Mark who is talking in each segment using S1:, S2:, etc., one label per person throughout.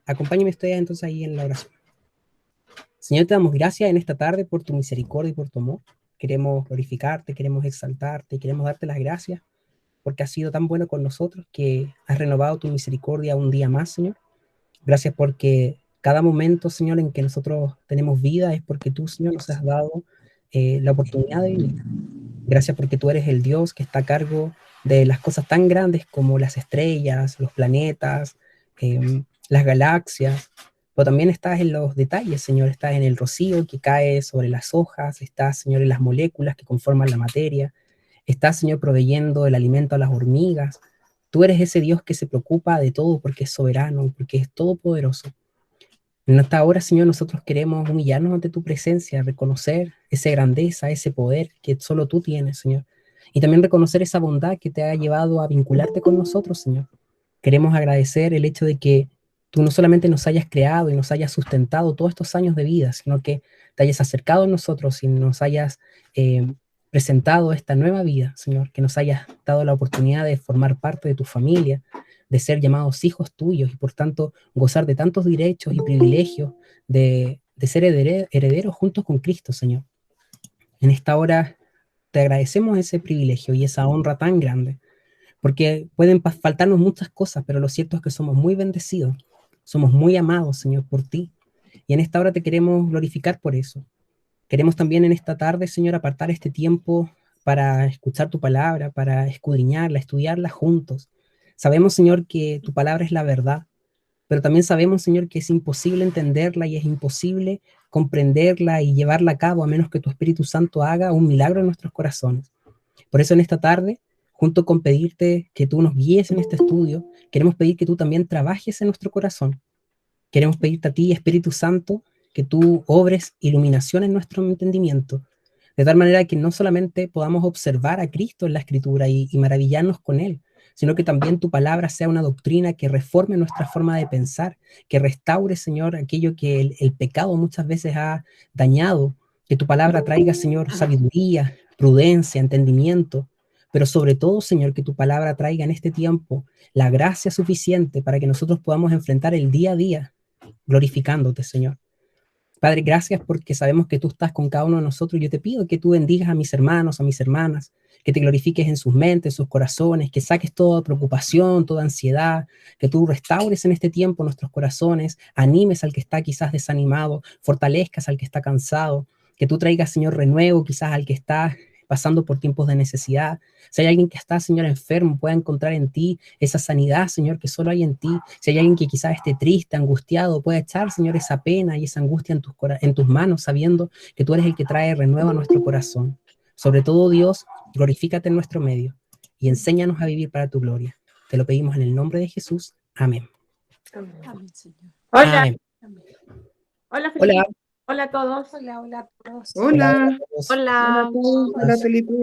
S1: Acompáñame ustedes entonces ahí en la oración. Señor, te damos gracias en esta tarde por tu misericordia y por tu amor. Queremos glorificarte, queremos exaltarte, queremos darte las gracias porque has sido tan bueno con nosotros que has renovado tu misericordia un día más, Señor. Gracias porque cada momento, Señor, en que nosotros tenemos vida es porque tú, Señor, nos has dado la oportunidad de vivir. Gracias porque tú eres el Dios que está a cargo de las cosas tan grandes como las estrellas, los planetas, las galaxias, pero también estás en los detalles, Señor. Estás en el rocío que cae sobre las hojas, estás, Señor, en las moléculas que conforman la materia, estás, Señor, proveyendo el alimento a las hormigas. Tú eres ese Dios que se preocupa de todo porque es soberano, porque es todopoderoso. En esta hora, Señor, nosotros queremos humillarnos ante tu presencia, reconocer esa grandeza, ese poder que solo tú tienes, Señor. Y también reconocer esa bondad que te ha llevado a vincularte con nosotros, Señor. Queremos agradecer el hecho de que tú no solamente nos hayas creado y nos hayas sustentado todos estos años de vida, sino que te hayas acercado a nosotros y nos hayas presentado esta nueva vida, Señor, que nos hayas dado la oportunidad de formar parte de tu familia, de ser llamados hijos tuyos y por tanto gozar de tantos derechos y privilegios de ser herederos juntos con Cristo, Señor. En esta hora te agradecemos ese privilegio y esa honra tan grande, porque pueden faltarnos muchas cosas, pero lo cierto es que somos muy bendecidos, somos muy amados, Señor, por ti. Y en esta hora te queremos glorificar por eso. Queremos también en esta tarde, Señor, apartar este tiempo para escuchar tu palabra, para escudriñarla, estudiarla juntos. Sabemos, Señor, que tu palabra es la verdad, pero también sabemos, Señor, que es imposible entenderla y es imposible comprenderla y llevarla a cabo a menos que tu Espíritu Santo haga un milagro en nuestros corazones. Por eso en esta tarde, junto con pedirte que tú nos guíes en este estudio, queremos pedir que tú también trabajes en nuestro corazón. Queremos pedirte a ti, Espíritu Santo, que tú obres iluminación en nuestro entendimiento, de tal manera que no solamente podamos observar a Cristo en la Escritura y maravillarnos con Él, sino que también tu palabra sea una doctrina que reforme nuestra forma de pensar, que restaure, Señor, aquello que el pecado muchas veces ha dañado, que tu palabra traiga, Señor, sabiduría, prudencia, entendimiento, pero sobre todo, Señor, que tu palabra traiga en este tiempo la gracia suficiente para que nosotros podamos enfrentar el día a día glorificándote, Señor. Padre, gracias porque sabemos que tú estás con cada uno de nosotros. Yo te pido que tú bendigas a mis hermanos, a mis hermanas, que te glorifiques en sus mentes, en sus corazones, que saques toda preocupación, toda ansiedad, que tú restaures en este tiempo nuestros corazones, animes al que está quizás desanimado, fortalezcas al que está cansado, que tú traigas, Señor, renuevo quizás al que está pasando por tiempos de necesidad. Si hay alguien que está, Señor, enfermo, pueda encontrar en ti esa sanidad, Señor, que solo hay en ti. Si hay alguien que quizás esté triste, angustiado, pueda echar, Señor, esa pena y esa angustia en tus manos, sabiendo que tú eres el que trae renuevo a nuestro corazón. Sobre todo, Dios, glorifícate en nuestro medio y enséñanos a vivir para tu gloria. Te lo pedimos en el nombre de Jesús. Amén.
S2: Amén, Señor.
S3: Hola.
S1: Amén.
S3: Hola, Felipe.
S1: Hola.
S3: Hola a todos.
S2: Hola, hola a todos.
S1: Hola.
S4: Hola,
S3: Hola.
S4: hola Felipe.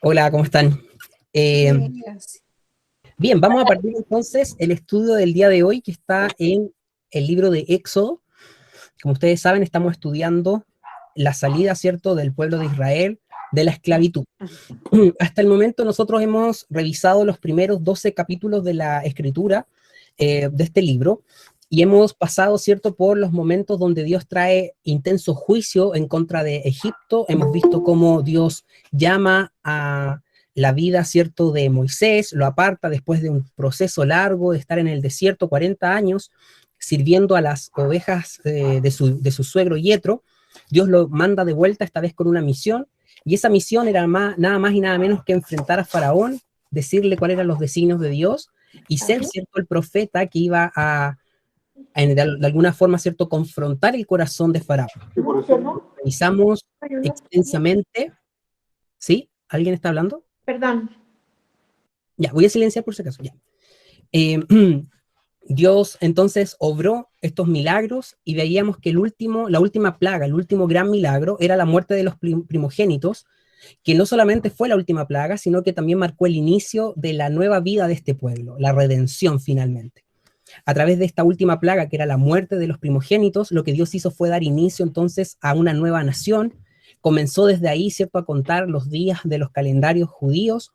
S1: Hola, ¿cómo están?
S2: Bien, gracias.
S1: Bien, vamos a partir entonces el estudio del día de hoy que está en el libro de Éxodo. Como ustedes saben, estamos estudiando la salida, ¿cierto?, del pueblo de Israel de la esclavitud. Hasta el momento nosotros hemos revisado los primeros 12 capítulos de la escritura de este libro y hemos pasado, ¿cierto?, por los momentos donde Dios trae intenso juicio en contra de Egipto. Hemos visto cómo Dios llama a la vida, ¿cierto?, de Moisés, lo aparta después de un proceso largo de estar en el desierto 40 años, sirviendo a las ovejas de su suegro Yetro. Dios lo manda de vuelta, esta vez con una misión, y esa misión era nada más y nada menos que enfrentar a Faraón, decirle cuáles eran los designios de Dios, y ser, ¿cierto?, el profeta que iba a de alguna forma, ¿cierto?, confrontar el corazón de Faraón. Revisamos extensamente. ¿Sí? ¿Alguien está hablando?
S3: Perdón.
S1: Ya, voy a silenciar por si acaso. Ya. Dios entonces obró estos milagros y veíamos que la última plaga, el último gran milagro era la muerte de los primogénitos, que no solamente fue la última plaga, sino que también marcó el inicio de la nueva vida de este pueblo, la redención finalmente. A través de esta última plaga, que era la muerte de los primogénitos, lo que Dios hizo fue dar inicio entonces a una nueva nación. Comenzó desde ahí, ¿cierto?, a contar los días de los calendarios judíos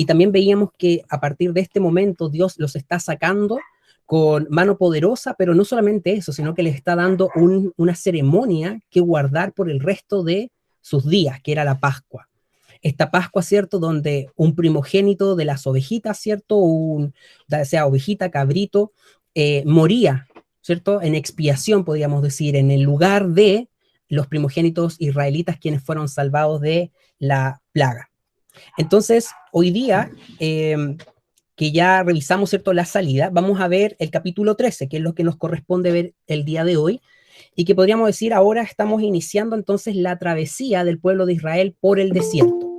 S1: y también veíamos que a partir de este momento Dios los está sacando con mano poderosa, pero no solamente eso, sino que les está dando una ceremonia que guardar por el resto de sus días, que era la Pascua. Esta Pascua, ¿cierto? Donde un primogénito de las ovejitas, ¿cierto? Sea ovejita, cabrito, moría, ¿cierto? En expiación, podríamos decir, en el lugar de los primogénitos israelitas quienes fueron salvados de la plaga. Entonces, hoy día, que ya revisamos, ¿cierto?, la salida, vamos a ver el capítulo 13, que es lo que nos corresponde ver el día de hoy, y que podríamos decir ahora estamos iniciando entonces la travesía del pueblo de Israel por el desierto.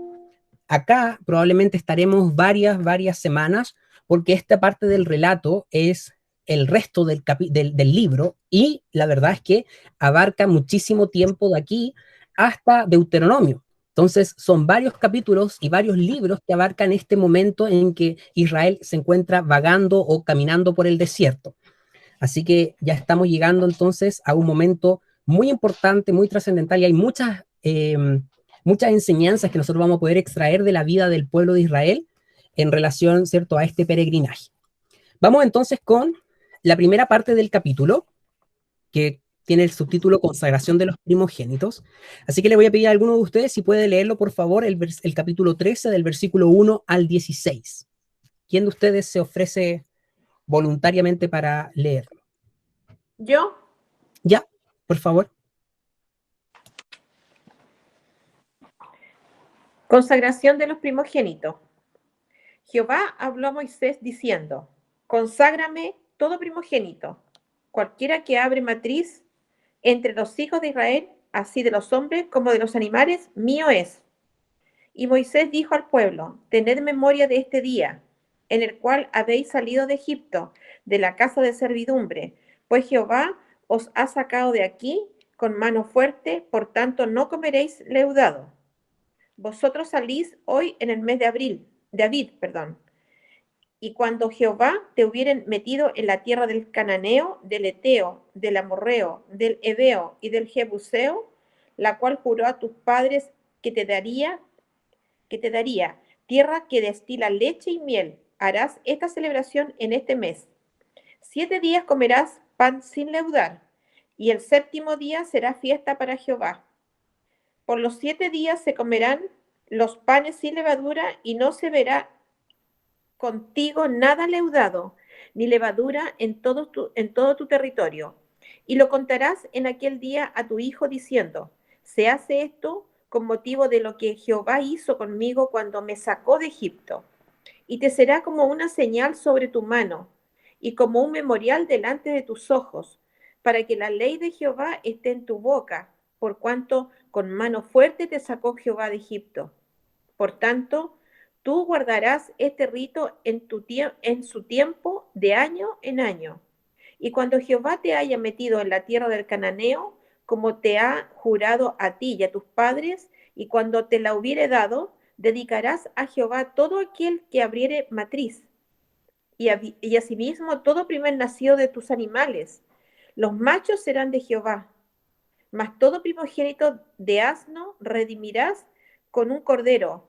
S1: Acá probablemente estaremos varias semanas, porque esta parte del relato es el resto del libro, y la verdad es que abarca muchísimo tiempo de aquí hasta Deuteronomio. Entonces son varios capítulos y varios libros que abarcan este momento en que Israel se encuentra vagando o caminando por el desierto. Así que ya estamos llegando entonces a un momento muy importante, muy trascendental, y hay muchas enseñanzas que nosotros vamos a poder extraer de la vida del pueblo de Israel en relación, ¿cierto?, a este peregrinaje. Vamos entonces con la primera parte del capítulo, que tiene el subtítulo Consagración de los primogénitos. Así que le voy a pedir a alguno de ustedes si puede leerlo, por favor, el capítulo 13 del versículo 1 al 16. ¿Quién de ustedes se ofrece voluntariamente para leerlo?
S3: ¿Yo?
S1: Ya, por favor.
S3: Consagración de los primogénitos. Jehová habló a Moisés diciendo: conságrame todo primogénito, cualquiera que abre matriz entre los hijos de Israel, así de los hombres como de los animales, mío es. Y Moisés dijo al pueblo: tened memoria de este día, en el cual habéis salido de Egipto, de la casa de servidumbre, pues Jehová os ha sacado de aquí con mano fuerte, por tanto no comeréis leudado. Vosotros salís hoy en el mes de Abril, y cuando Jehová te hubieren metido en la tierra del Cananeo, del Eteo, del Amorreo, del Heveo y del Jebuseo, la cual juró a tus padres que te daría, tierra que destila leche y miel, harás esta celebración en este mes. 7 días comerás pan sin leudar, y el 7º día será fiesta para Jehová. Por los 7 días se comerán los panes sin levadura, y no se verá contigo nada leudado, ni levadura en todo tu territorio. Y lo contarás en aquel día a tu hijo diciendo: se hace esto con motivo de lo que Jehová hizo conmigo cuando me sacó de Egipto. Y te será como una señal sobre tu mano, y como un memorial delante de tus ojos, para que la ley de Jehová esté en tu boca, por cuanto con mano fuerte te sacó Jehová de Egipto. Por tanto, tú guardarás este rito en su tiempo, de año en año. Y cuando Jehová te haya metido en la tierra del Cananeo, como te ha jurado a ti y a tus padres, y cuando te la hubiere dado, dedicarás a Jehová todo aquel que abriere matriz, y asimismo todo primer nacido de tus animales. Los machos serán de Jehová, mas todo primogénito de asno redimirás con un cordero,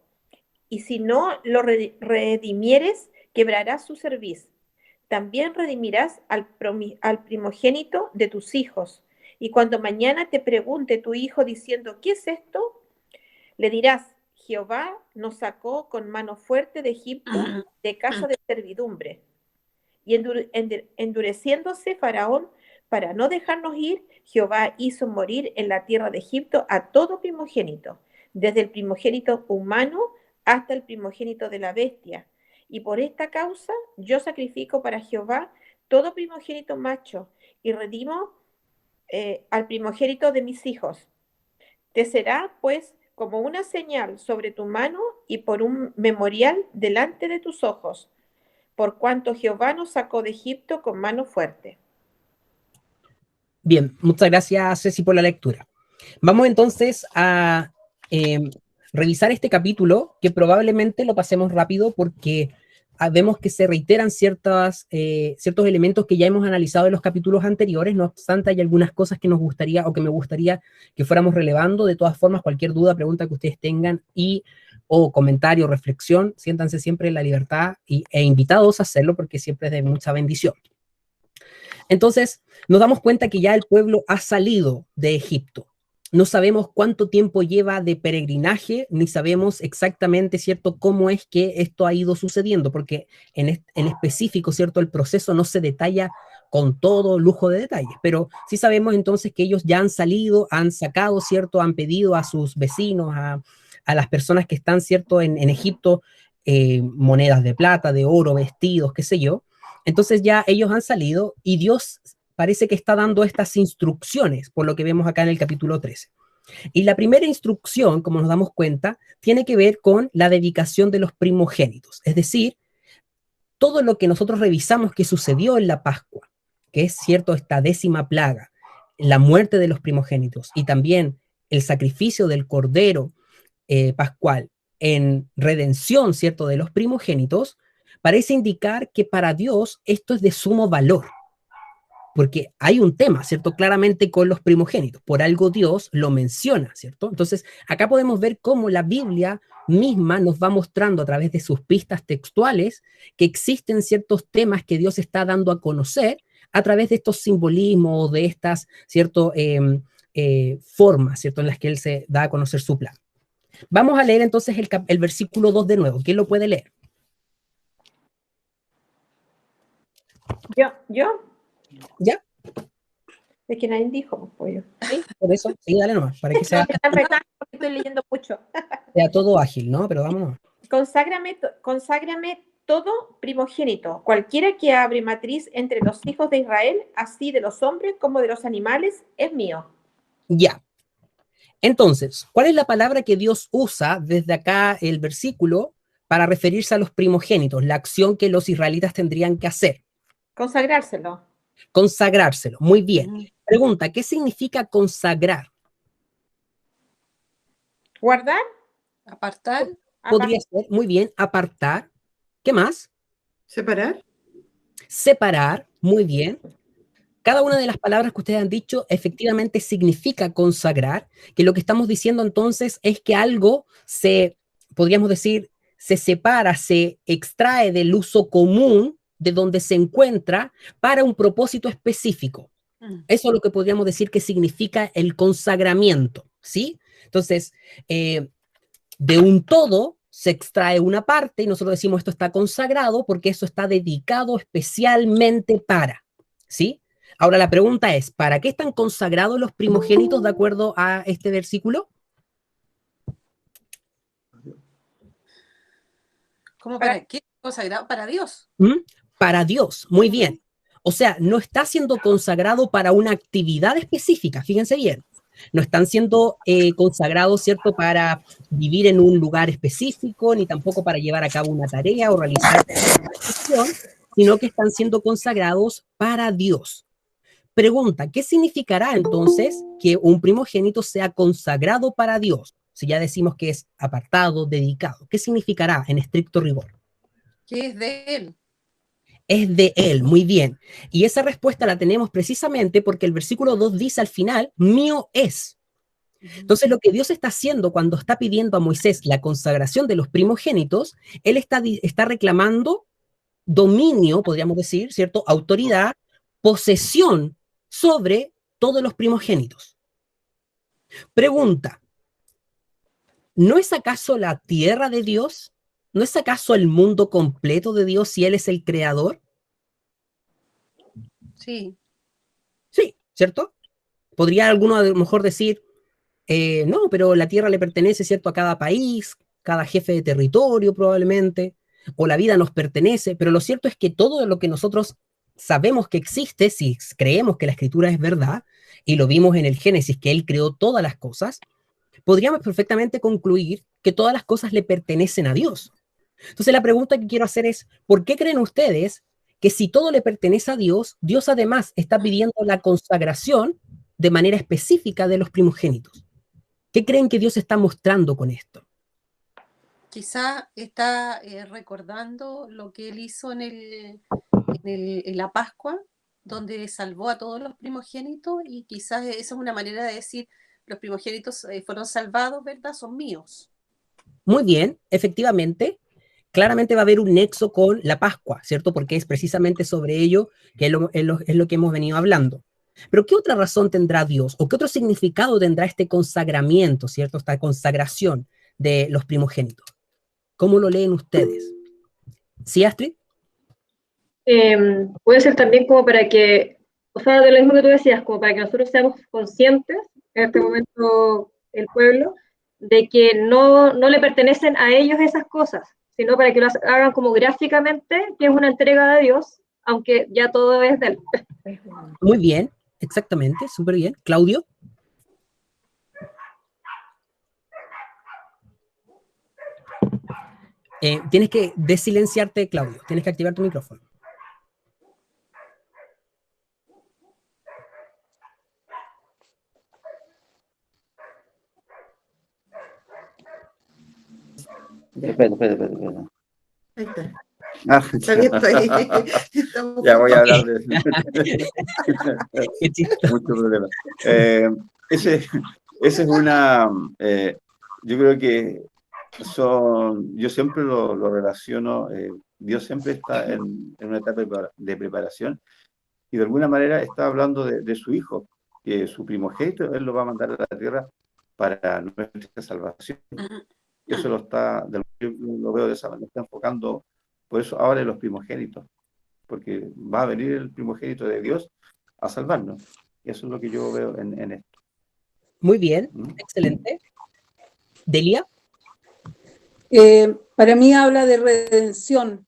S3: y si no lo redimieres, quebrarás su cerviz. También redimirás al primogénito de tus hijos. Y cuando mañana te pregunte tu hijo diciendo: ¿qué es esto?, le dirás: Jehová nos sacó con mano fuerte de Egipto, de casa de servidumbre. Y endureciéndose Faraón para no dejarnos ir, Jehová hizo morir en la tierra de Egipto a todo primogénito, desde el primogénito humano hasta el primogénito de la bestia. Y por esta causa yo sacrifico para Jehová todo primogénito macho, y redimo al primogénito de mis hijos. Te será, pues, como una señal sobre tu mano y por un memorial delante de tus ojos, por cuanto Jehová nos sacó de Egipto con mano fuerte.
S1: Bien, muchas gracias, Ceci, por la lectura. Vamos entonces a revisar este capítulo, que probablemente lo pasemos rápido porque vemos que se reiteran ciertos elementos que ya hemos analizado en los capítulos anteriores. No obstante, hay algunas cosas que nos gustaría o que me gustaría que fuéramos relevando. De todas formas, cualquier duda, pregunta que ustedes tengan y o comentario, reflexión, siéntanse siempre en la libertad e invitados a hacerlo porque siempre es de mucha bendición. Entonces, nos damos cuenta que ya el pueblo ha salido de Egipto. No sabemos cuánto tiempo lleva de peregrinaje, ni sabemos exactamente, ¿cierto?, cómo es que esto ha ido sucediendo, porque en específico, ¿cierto?, el proceso no se detalla con todo lujo de detalles, pero sí sabemos entonces que ellos ya han salido, han sacado, ¿cierto?, han pedido a sus vecinos, a las personas que están, ¿cierto?, en Egipto, monedas de plata, de oro, vestidos, qué sé yo. Entonces ya ellos han salido y Dios parece que está dando estas instrucciones, por lo que vemos acá en el capítulo 13. Y la primera instrucción, como nos damos cuenta, tiene que ver con la dedicación de los primogénitos. Es decir, todo lo que nosotros revisamos que sucedió en la Pascua, que es cierto, esta 10ª plaga, la muerte de los primogénitos y también el sacrificio del cordero pascual en redención, cierto, de los primogénitos, parece indicar que para Dios esto es de sumo valor. Porque hay un tema, ¿cierto? Claramente con los primogénitos. Por algo Dios lo menciona, ¿cierto? Entonces, acá podemos ver cómo la Biblia misma nos va mostrando a través de sus pistas textuales que existen ciertos temas que Dios está dando a conocer a través de estos simbolismos, de estas, ¿cierto? Formas, ¿cierto? En las que Él se da a conocer su plan. Vamos a leer entonces el versículo 2 de nuevo. ¿Quién lo puede leer?
S3: ¿Yo?
S1: ¿Ya?
S3: Es que nadie dijo, pues yo.
S1: ¿Sí? Por eso, sí, dale nomás, para que sea,
S3: Estoy leyendo mucho.
S1: sea todo ágil, ¿no? Pero vámonos.
S3: Conságrame todo primogénito, cualquiera que abre matriz entre los hijos de Israel, así de los hombres como de los animales, es mío.
S1: Ya. Entonces, ¿cuál es la palabra que Dios usa desde acá el versículo para referirse a los primogénitos, la acción que los israelitas tendrían que hacer?
S3: Consagrárselo.
S1: Consagrárselo. Muy bien. Pregunta, ¿qué significa consagrar?
S3: Guardar.
S2: Apartar.
S1: Podría ser, muy bien, apartar. ¿Qué más?
S4: ¿Separar?
S1: Separar, muy bien. Cada una de las palabras que ustedes han dicho efectivamente significa consagrar, que lo que estamos diciendo entonces es que algo podríamos decir, se separa, se extrae del uso común de donde se encuentra para un propósito específico. Eso es lo que podríamos decir que significa el consagramiento, ¿sí? Entonces, de un todo se extrae una parte y nosotros decimos esto está consagrado porque eso está dedicado especialmente para, ¿sí? Ahora la pregunta es, ¿para qué están consagrados los primogénitos de acuerdo a este versículo?
S2: ¿Cómo para qué? Consagrado para Dios.
S1: Para Dios, muy bien. O sea, no está siendo consagrado para una actividad específica, fíjense bien. No están siendo consagrados, ¿cierto?, para vivir en un lugar específico, ni tampoco para llevar a cabo una tarea o realizar una acción, sino que están siendo consagrados para Dios. Pregunta, ¿qué significará entonces que un primogénito sea consagrado para Dios? Si ya decimos que es apartado, dedicado, ¿qué significará en estricto rigor?
S2: Que es de Él.
S1: Es de Él, muy bien. Y esa respuesta la tenemos precisamente porque el versículo 2 dice al final, mío es. Entonces lo que Dios está haciendo cuando está pidiendo a Moisés la consagración de los primogénitos, Él está reclamando dominio, podríamos decir, ¿cierto? Autoridad, posesión sobre todos los primogénitos. Pregunta, ¿no es acaso la tierra de Dios? ¿No es acaso el mundo completo de Dios si Él es el creador?
S2: Sí.
S1: Sí, ¿cierto? Podría alguno a lo mejor decir, no, pero la tierra le pertenece, ¿cierto?, a cada país, cada jefe de territorio probablemente, o la vida nos pertenece, pero lo cierto es que todo lo que nosotros sabemos que existe, si creemos que la escritura es verdad, y lo vimos en el Génesis, que Él creó todas las cosas, podríamos perfectamente concluir que todas las cosas le pertenecen a Dios. Entonces la pregunta que quiero hacer es, ¿por qué creen ustedes que si todo le pertenece a Dios, Dios además está pidiendo la consagración de manera específica de los primogénitos? ¿Qué creen que Dios está mostrando con esto?
S2: Quizá está recordando lo que Él hizo en la Pascua, donde salvó a todos los primogénitos, y quizás esa es una manera de decir, los primogénitos fueron salvados, ¿verdad? Son míos.
S1: Muy bien, efectivamente, claramente va a haber un nexo con la Pascua, ¿cierto? Porque es precisamente sobre ello que es lo que hemos venido hablando. Pero ¿qué otra razón tendrá Dios? ¿O qué otro significado tendrá este consagramiento, ¿cierto? Esta consagración de los primogénitos. ¿Cómo lo leen ustedes? ¿Sí, Astrid?
S4: Puede ser también como para que, o sea, de lo mismo que tú decías, como para que nosotros seamos conscientes, en este momento el pueblo, de que no le pertenecen a ellos esas cosas, sino para que lo hagan como gráficamente, que es una entrega de Dios, aunque ya todo es de él.
S1: Muy bien, exactamente, súper bien. ¿Claudio? Tienes que desilenciarte, Claudio. Tienes que activar tu micrófono.
S5: Espera.
S6: Ahí está.
S5: Ah,
S6: Está bien, está ahí. Estamos
S5: ya voy a
S6: juntos.
S5: hablar de
S1: Qué chistoso.
S5: mucho problema. Ese es una, yo creo que yo siempre lo relaciono, Dios siempre está en una etapa de preparación y de alguna manera está hablando de su hijo, que su primogénito, él lo va a mandar a la tierra para nuestra salvación. Eso lo veo de esa manera, está enfocando, por eso ahora en los primogénitos, porque va a venir el primogénito de Dios a salvarnos. Y eso es lo que yo veo en esto.
S1: Muy bien, excelente. ¿Delia?
S7: Para mí habla de redención,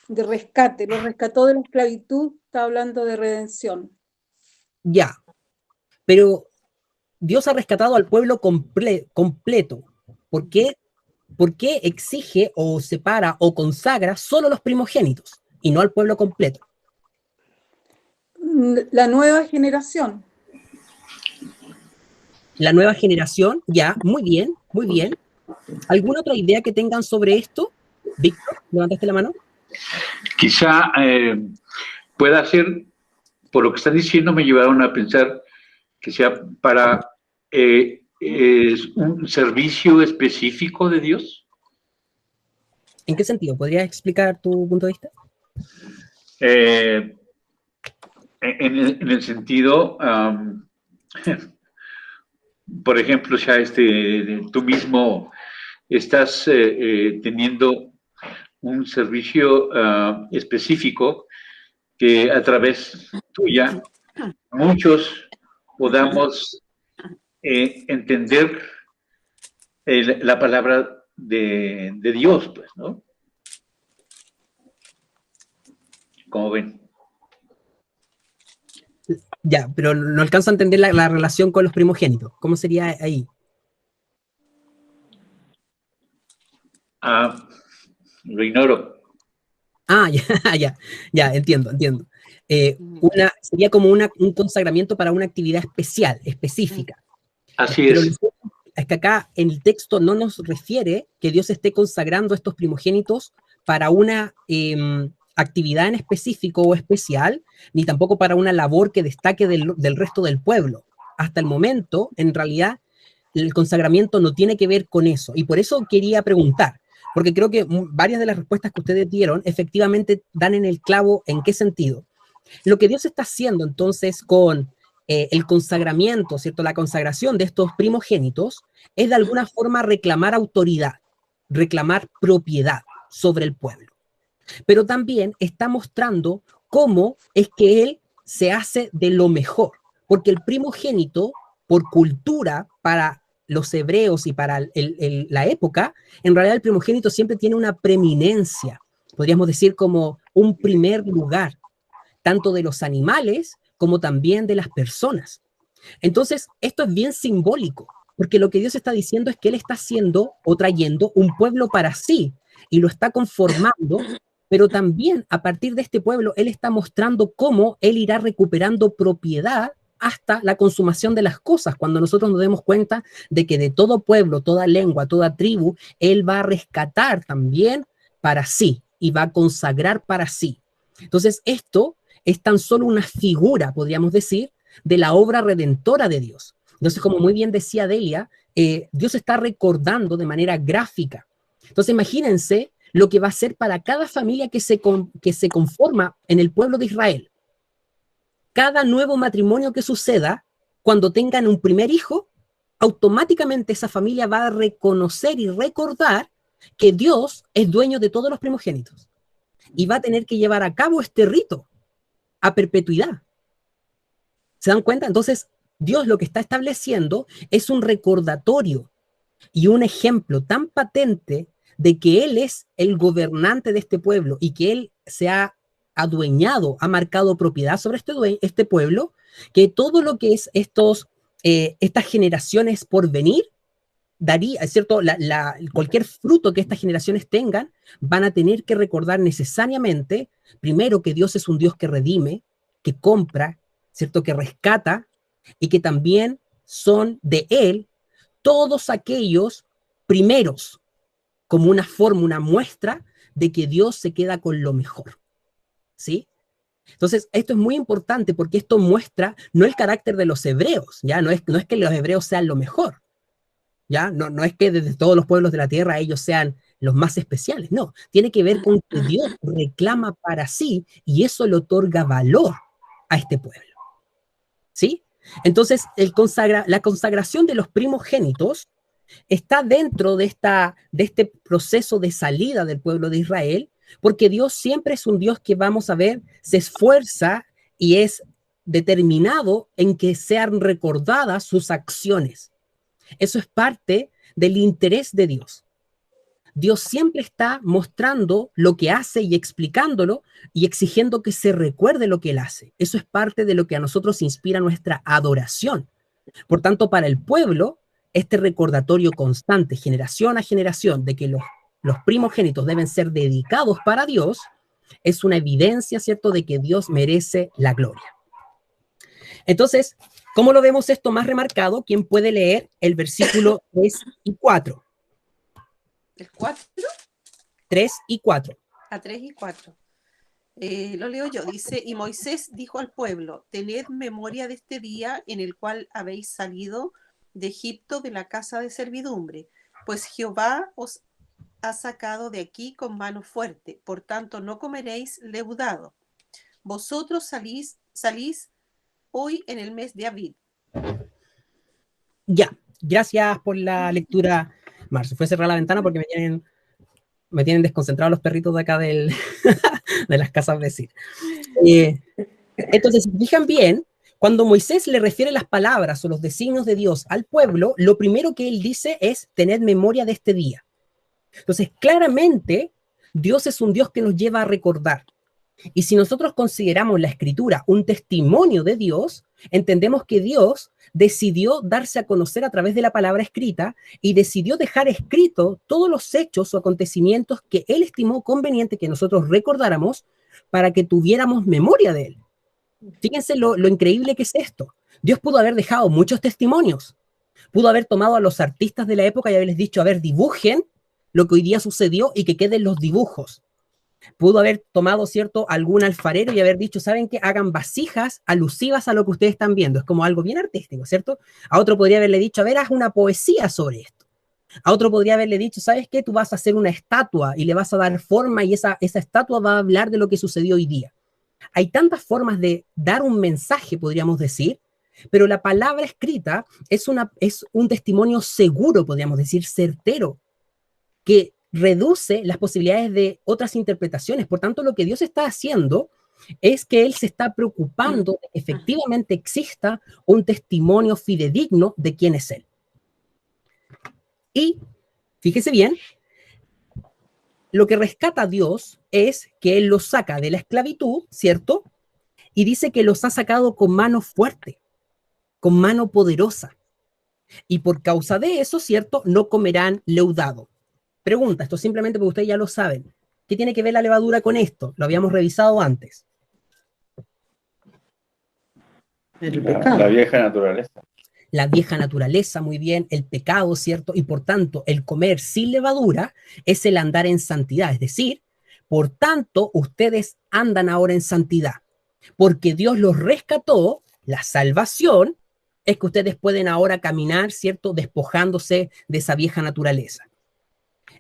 S7: de rescate. Lo rescató de la esclavitud, está hablando de redención.
S1: Ya. Pero Dios ha rescatado al pueblo completo. ¿Por qué exige o separa o consagra solo los primogénitos y no al pueblo completo?
S7: La nueva generación.
S1: La nueva generación, ya, muy bien, muy bien. ¿Alguna otra idea que tengan sobre esto? Víctor, ¿levantaste la mano?
S8: Quizá pueda ser, por lo que están diciendo, me llevaron a pensar que sea para un servicio específico de Dios.
S1: ¿En qué sentido? ¿Podrías explicar tu punto de vista?
S8: En el sentido, por ejemplo, ya tú mismo estás teniendo un servicio específico que a través tuya muchos podamos entender la palabra de Dios, pues, ¿no? ¿Cómo ven?
S1: Ya, pero no alcanzo a entender la relación con los primogénitos. ¿Cómo sería ahí?
S8: Lo ignoro.
S1: Ya, entiendo. Sería como un consagramiento para una actividad especial, específica.
S8: Así
S1: Pero
S8: es.
S1: Es que acá en el texto no nos refiere que Dios esté consagrando estos primogénitos para una actividad en específico o especial, ni tampoco para una labor que destaque del resto del pueblo. Hasta el momento, en realidad, el consagramiento no tiene que ver con eso. Y por eso quería preguntar, porque creo que varias de las respuestas que ustedes dieron efectivamente dan en el clavo en qué sentido. Lo que Dios está haciendo entonces con el consagramiento, ¿cierto? La consagración de estos primogénitos es de alguna forma reclamar autoridad, reclamar propiedad sobre el pueblo. Pero también está mostrando cómo es que Él se hace de lo mejor, porque el primogénito, por cultura, para los hebreos y para la época, en realidad el primogénito siempre tiene una preeminencia, podríamos decir como un primer lugar, tanto de los animales como también de las personas. Entonces, esto es bien simbólico, porque lo que Dios está diciendo es que Él está haciendo o trayendo un pueblo para sí y lo está conformando, pero también a partir de este pueblo Él está mostrando cómo Él irá recuperando propiedad hasta la consumación de las cosas, cuando nosotros nos demos cuenta de que de todo pueblo, toda lengua, toda tribu, Él va a rescatar también para sí y va a consagrar para sí. Entonces, esto es tan solo una figura, podríamos decir, de la obra redentora de Dios. Entonces, como muy bien decía Delia, Dios está recordando de manera gráfica. Entonces imagínense lo que va a ser para cada familia que se conforma en el pueblo de Israel. Cada nuevo matrimonio que suceda, cuando tengan un primer hijo, automáticamente esa familia va a reconocer y recordar que Dios es dueño de todos los primogénitos y va a tener que llevar a cabo este rito a perpetuidad. ¿Se dan cuenta? Entonces, Dios lo que está estableciendo es un recordatorio y un ejemplo tan patente de que Él es el gobernante de este pueblo y que Él se ha adueñado, ha marcado propiedad sobre este pueblo, que todo lo que es estas generaciones por venir, daría, es cierto, cualquier fruto que estas generaciones tengan, van a tener que recordar necesariamente, primero, que Dios es un Dios que redime, que compra, ¿cierto?, que rescata, y que también son de Él todos aquellos primeros, como una forma, una muestra de que Dios se queda con lo mejor, ¿sí? Entonces, esto es muy importante porque esto muestra no el carácter de los hebreos, ¿ya? No es que los hebreos sean lo mejor, ¿ya? No es que desde todos los pueblos de la tierra ellos sean los más especiales, no. Tiene que ver con que Dios reclama para sí y eso le otorga valor a este pueblo, ¿sí? Entonces, la consagración de los primogénitos está dentro de este proceso de salida del pueblo de Israel, porque Dios siempre es un Dios que, vamos a ver, se esfuerza y es determinado en que sean recordadas sus acciones. Eso es parte del interés de Dios. Dios siempre está mostrando lo que hace y explicándolo y exigiendo que se recuerde lo que Él hace. Eso es parte de lo que a nosotros inspira nuestra adoración. Por tanto, para el pueblo, este recordatorio constante, generación a generación, de que los primogénitos deben ser dedicados para Dios, es una evidencia, ¿cierto?, de que Dios merece la gloria. Entonces, ¿cómo lo vemos esto más remarcado? ¿Quién puede leer el versículo 3 y 4?
S2: ¿El 4?
S1: 3 y 4.
S2: A 3 y 4. Lo leo yo. Dice, y Moisés dijo al pueblo, tened memoria de este día en el cual habéis salido de Egipto de la casa de servidumbre, pues Jehová os ha sacado de aquí con mano fuerte, por tanto no comeréis leudado. Vosotros salís hoy en el mes de Abib.
S1: Ya, gracias por la lectura, Marcio. Fue a cerrar la ventana porque me tienen desconcentrados los perritos de acá de las casas vecinas. Entonces, si fijan bien, cuando Moisés le refiere las palabras o los designios de Dios al pueblo, lo primero que él dice es, tened memoria de este día. Entonces, claramente, Dios es un Dios que nos lleva a recordar. Y si nosotros consideramos la Escritura un testimonio de Dios, entendemos que Dios decidió darse a conocer a través de la palabra escrita y decidió dejar escrito todos los hechos o acontecimientos que Él estimó conveniente que nosotros recordáramos para que tuviéramos memoria de Él. Fíjense lo increíble que es esto. Dios pudo haber dejado muchos testimonios. Pudo haber tomado a los artistas de la época y haberles dicho, a ver, dibujen lo que hoy día sucedió y que queden los dibujos. Pudo haber tomado, ¿cierto?, algún alfarero y haber dicho, ¿saben qué? Hagan vasijas alusivas a lo que ustedes están viendo. Es como algo bien artístico, ¿cierto? A otro podría haberle dicho, a ver, haz una poesía sobre esto. A otro podría haberle dicho, ¿sabes qué? Tú vas a hacer una estatua y le vas a dar forma y esa estatua va a hablar de lo que sucedió hoy día. Hay tantas formas de dar un mensaje, podríamos decir, pero la palabra escrita es un testimonio seguro, podríamos decir, certero, que reduce las posibilidades de otras interpretaciones. Por tanto, lo que Dios está haciendo es que Él se está preocupando de que efectivamente exista un testimonio fidedigno de quién es Él. Y, fíjese bien, lo que rescata a Dios es que Él los saca de la esclavitud, ¿cierto? Y dice que los ha sacado con mano fuerte, con mano poderosa. Y por causa de eso, ¿cierto? No comerán leudado. Pregunta, esto simplemente porque ustedes ya lo saben. ¿Qué tiene que ver la levadura con esto? Lo habíamos revisado antes.
S6: El pecado.
S5: La vieja naturaleza.
S1: La vieja naturaleza, muy bien, el pecado, ¿cierto? Y por tanto, el comer sin levadura es el andar en santidad. Es decir, por tanto, ustedes andan ahora en santidad. Porque Dios los rescató, la salvación, es que ustedes pueden ahora caminar, ¿cierto? Despojándose de esa vieja naturaleza.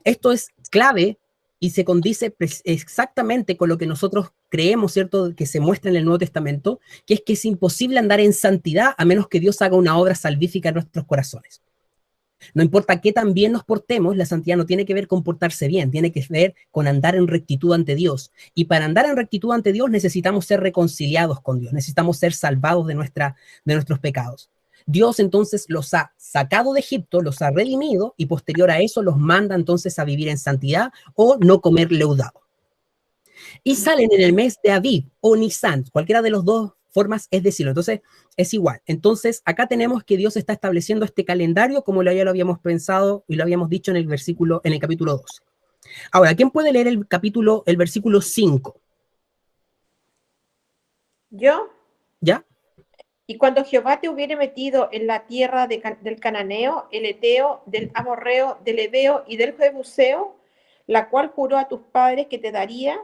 S1: Esto es clave y se condice exactamente con lo que nosotros creemos, ¿cierto?, que se muestra en el Nuevo Testamento, que es imposible andar en santidad a menos que Dios haga una obra salvífica en nuestros corazones. No importa qué tan bien nos portemos, la santidad no tiene que ver con portarse bien, tiene que ver con andar en rectitud ante Dios. Y para andar en rectitud ante Dios necesitamos ser reconciliados con Dios, necesitamos ser salvados de nuestros pecados. Dios entonces los ha sacado de Egipto, los ha redimido y posterior a eso los manda entonces a vivir en santidad o no comer leudado. Y salen en el mes de Aviv o Nisan, cualquiera de las dos formas es decirlo. Entonces es igual. Entonces acá tenemos que Dios está estableciendo este calendario como ya lo habíamos pensado y lo habíamos dicho en el capítulo 12. Ahora, ¿quién puede leer el versículo 5?
S3: ¿Yo?
S1: ¿Ya?
S3: Y cuando Jehová te hubiere metido en la tierra del Cananeo, el Eteo, del Amorreo, del Ebeo y del Jebuseo, la cual juró a tus padres que te daría,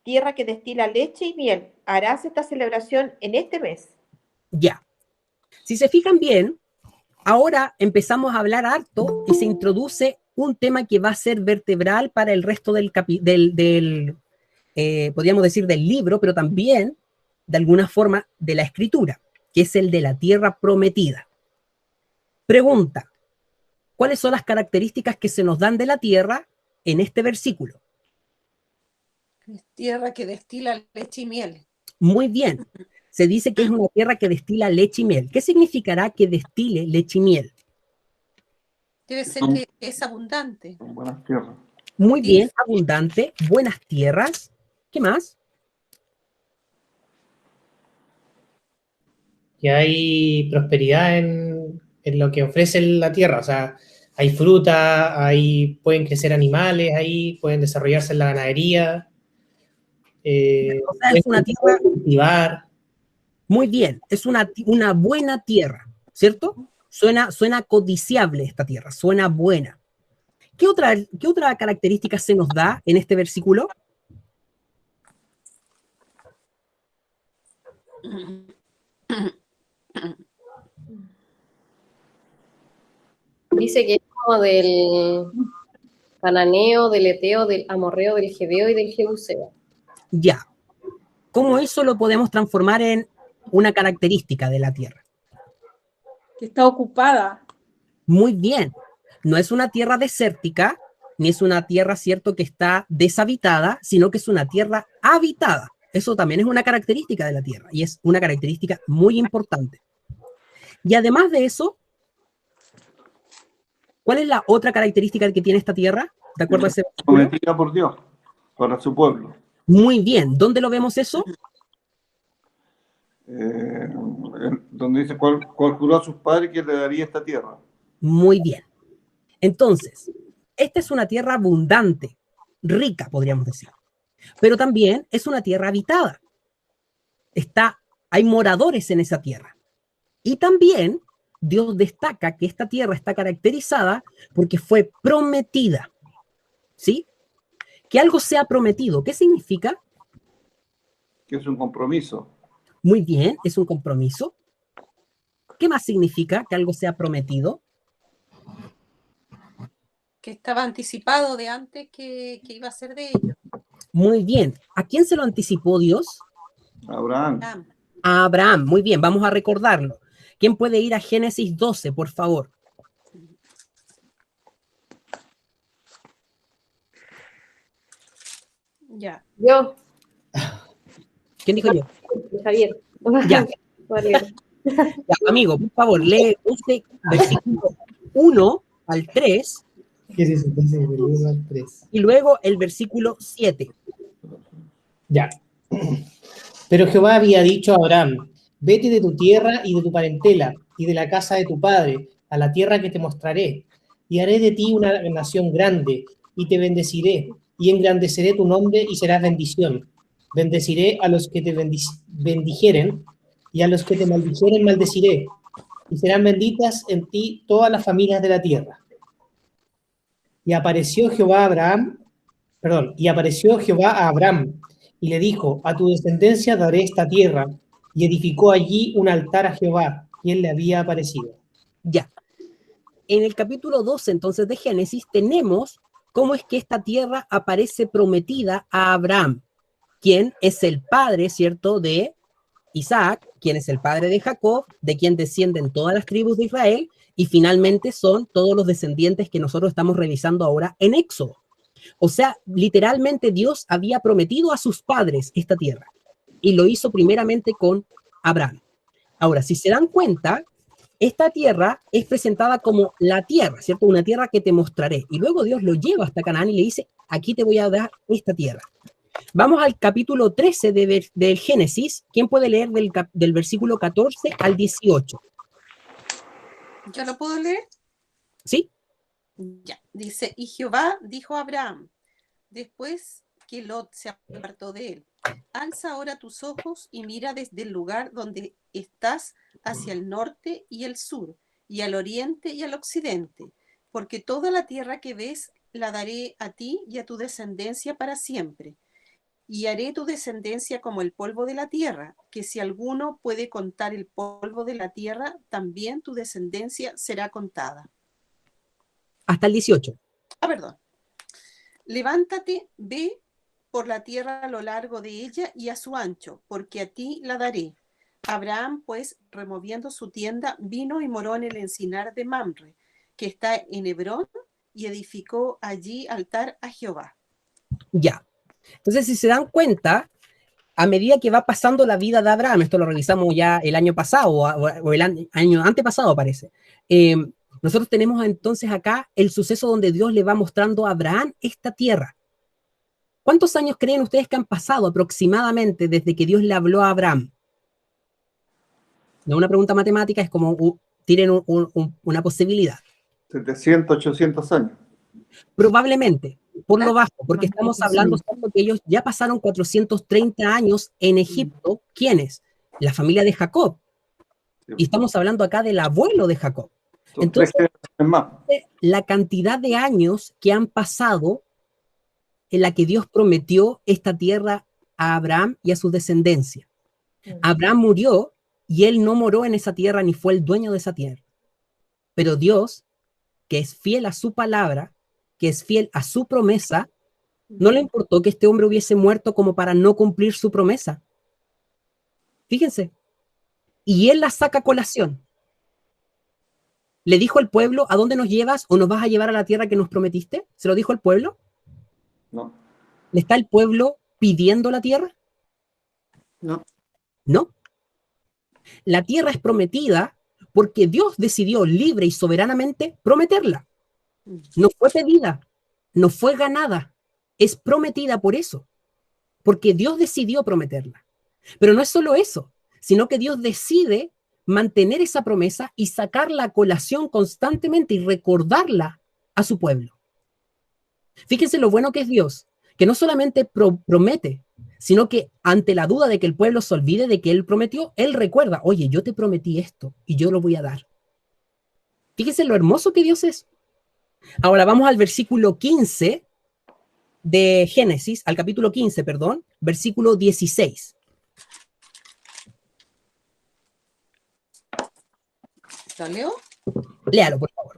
S3: tierra que destila leche y miel, harás esta celebración en este mes.
S1: Ya. Si se fijan bien, ahora empezamos a hablar harto y se introduce un tema que va a ser vertebral para el resto podríamos decir del libro, pero también de alguna forma de la escritura, que es el de la tierra prometida. Pregunta, ¿cuáles son las características que se nos dan de la tierra en este versículo?
S2: Es tierra que destila leche y miel.
S1: Muy bien. Se dice que es una tierra que destila leche y miel. ¿Qué significará que destile leche y miel?
S2: Debe ser que es abundante.
S9: Son buenas tierras.
S1: Muy bien, abundante, buenas tierras. ¿Qué más?
S10: Que hay prosperidad en lo que ofrece la tierra, o sea, hay fruta, pueden crecer animales ahí, pueden desarrollarse en la ganadería,
S1: O sea, es una tierra,
S10: cultivar.
S1: muy bien, es una buena tierra, ¿cierto? Suena codiciable esta tierra, suena buena. ¿Qué otra característica se nos da en este versículo?
S11: Dice que es como del cananeo, del eteo, del amorreo, del jebeo y del jebuseo.
S1: Ya. ¿Cómo eso lo podemos transformar en una característica de la tierra?
S7: Que está ocupada.
S1: Muy bien. No es una tierra desértica, ni es una tierra, cierto, que está deshabitada, sino que es una tierra habitada. Eso también es una característica de la tierra y es una característica muy importante. Y además de eso, ¿cuál es la otra característica que tiene esta tierra? ¿De acuerdo a ese versículo?
S9: Prometida por Dios, para su pueblo.
S1: Muy bien. ¿Dónde lo vemos eso?
S9: Donde dice cuál juró a sus padres que le daría esta tierra. Muy
S1: bien. Entonces, esta es una tierra abundante, rica, podríamos decir. Pero también es una tierra habitada. Hay moradores en esa tierra. Y también Dios destaca que esta tierra está caracterizada porque fue prometida. ¿Sí? Que algo sea prometido. ¿Qué significa?
S9: Que es un compromiso.
S1: Muy bien, es un compromiso. ¿Qué más significa que algo sea prometido?
S2: Que estaba anticipado de antes que iba a ser de ellos.
S1: Muy bien. ¿A quién se lo anticipó Dios?
S9: Abraham.
S1: A Abraham. Muy bien, vamos a recordarlo. ¿Quién puede ir a Génesis 12, por favor?
S2: Ya.
S11: Yo.
S1: ¿Quién dijo yo?
S11: Javier.
S1: Ya. Ya, amigo, por favor, lee este versículo 1 al 3.
S10: ¿Qué es eso? Entonces, del 1 al 3.
S1: Y luego el versículo 7.
S10: Ya. Pero Jehová había dicho a Abraham, vete de tu tierra y de tu parentela y de la casa de tu padre a la tierra que te mostraré, y haré de ti una nación grande, y te bendeciré, y engrandeceré tu nombre y serás bendición. Bendeciré a los que te bendijeren, y a los que te maldijeren maldeciré, y serán benditas en ti todas las familias de la tierra. Y apareció Jehová a Abraham, y le dijo, a tu descendencia daré esta tierra, y edificó allí un altar a Jehová, y él le había aparecido.
S1: Ya. En el capítulo 12, entonces, de Génesis, tenemos cómo es que esta tierra aparece prometida a Abraham, quien es el padre, ¿cierto?, de Isaac, quien es el padre de Jacob, de quien descienden todas las tribus de Israel, y finalmente son todos los descendientes que nosotros estamos revisando ahora en Éxodo. O sea, literalmente Dios había prometido a sus padres esta tierra, y lo hizo primeramente con Abraham. Ahora, si se dan cuenta, esta tierra es presentada como la tierra, ¿cierto? Una tierra que te mostraré. Y luego Dios lo lleva hasta Canaán y le dice, aquí te voy a dar esta tierra. Vamos al capítulo 13 del Génesis. ¿Quién puede leer del versículo 14 al 18?
S2: ¿Ya lo puedo leer?
S1: ¿Sí?
S2: Ya. Dice, y Jehová dijo a Abraham, después que Lot se apartó de él, alza ahora tus ojos y mira desde el lugar donde estás hacia el norte y el sur, y al oriente y al occidente, porque toda la tierra que ves la daré a ti y a tu descendencia para siempre. Y haré tu descendencia como el polvo de la tierra, que si alguno puede contar el polvo de la tierra, también tu descendencia será contada.
S1: Hasta el 18.
S2: Perdón. Levántate, ve por la tierra a lo largo de ella y a su ancho, porque a ti la daré. Abraham, pues, removiendo su tienda, vino y moró en el encinar de Mamre, que está en Hebrón, y edificó allí altar a Jehová.
S1: Ya. Entonces, si se dan cuenta, a medida que va pasando la vida de Abraham, esto lo revisamos ya el año pasado, o el año antepasado, parece, nosotros tenemos entonces acá el suceso donde Dios le va mostrando a Abraham esta tierra. ¿Cuántos años creen ustedes que han pasado aproximadamente desde que Dios le habló a Abraham? No, una pregunta matemática, es como tienen una posibilidad.
S9: 700, 800 años.
S1: Probablemente, por lo bajo, porque estamos hablando de que ellos ya pasaron 430 años en Egipto. ¿Quiénes? La familia de Jacob. Y estamos hablando acá del abuelo de Jacob. Entonces, la cantidad de años que han pasado en la que Dios prometió esta tierra a Abraham y a su descendencia. Abraham murió y él no moró en esa tierra ni fue el dueño de esa tierra. Pero Dios, que es fiel a su palabra, que es fiel a su promesa, no le importó que este hombre hubiese muerto como para no cumplir su promesa. Fíjense. Y él la saca a colación. ¿Le dijo al pueblo, a dónde nos llevas o nos vas a llevar a la tierra que nos prometiste? ¿Se lo dijo al pueblo?
S9: No.
S1: ¿Le está el pueblo pidiendo la tierra?
S6: No.
S1: No. La tierra es prometida porque Dios decidió libre y soberanamente prometerla. No fue pedida, no fue ganada, es prometida por eso, porque Dios decidió prometerla. Pero no es solo eso, sino que Dios decide mantener esa promesa y sacarla a colación constantemente y recordarla a su pueblo. Fíjense lo bueno que es Dios, que no solamente promete, sino que ante la duda de que el pueblo se olvide de que Él prometió, Él recuerda, oye, yo te prometí esto y yo lo voy a dar. Fíjense lo hermoso que Dios es. Ahora vamos al versículo 15 de Génesis, al capítulo 15, perdón, versículo 16.
S2: ¿Lo leo?
S1: Léalo, por favor.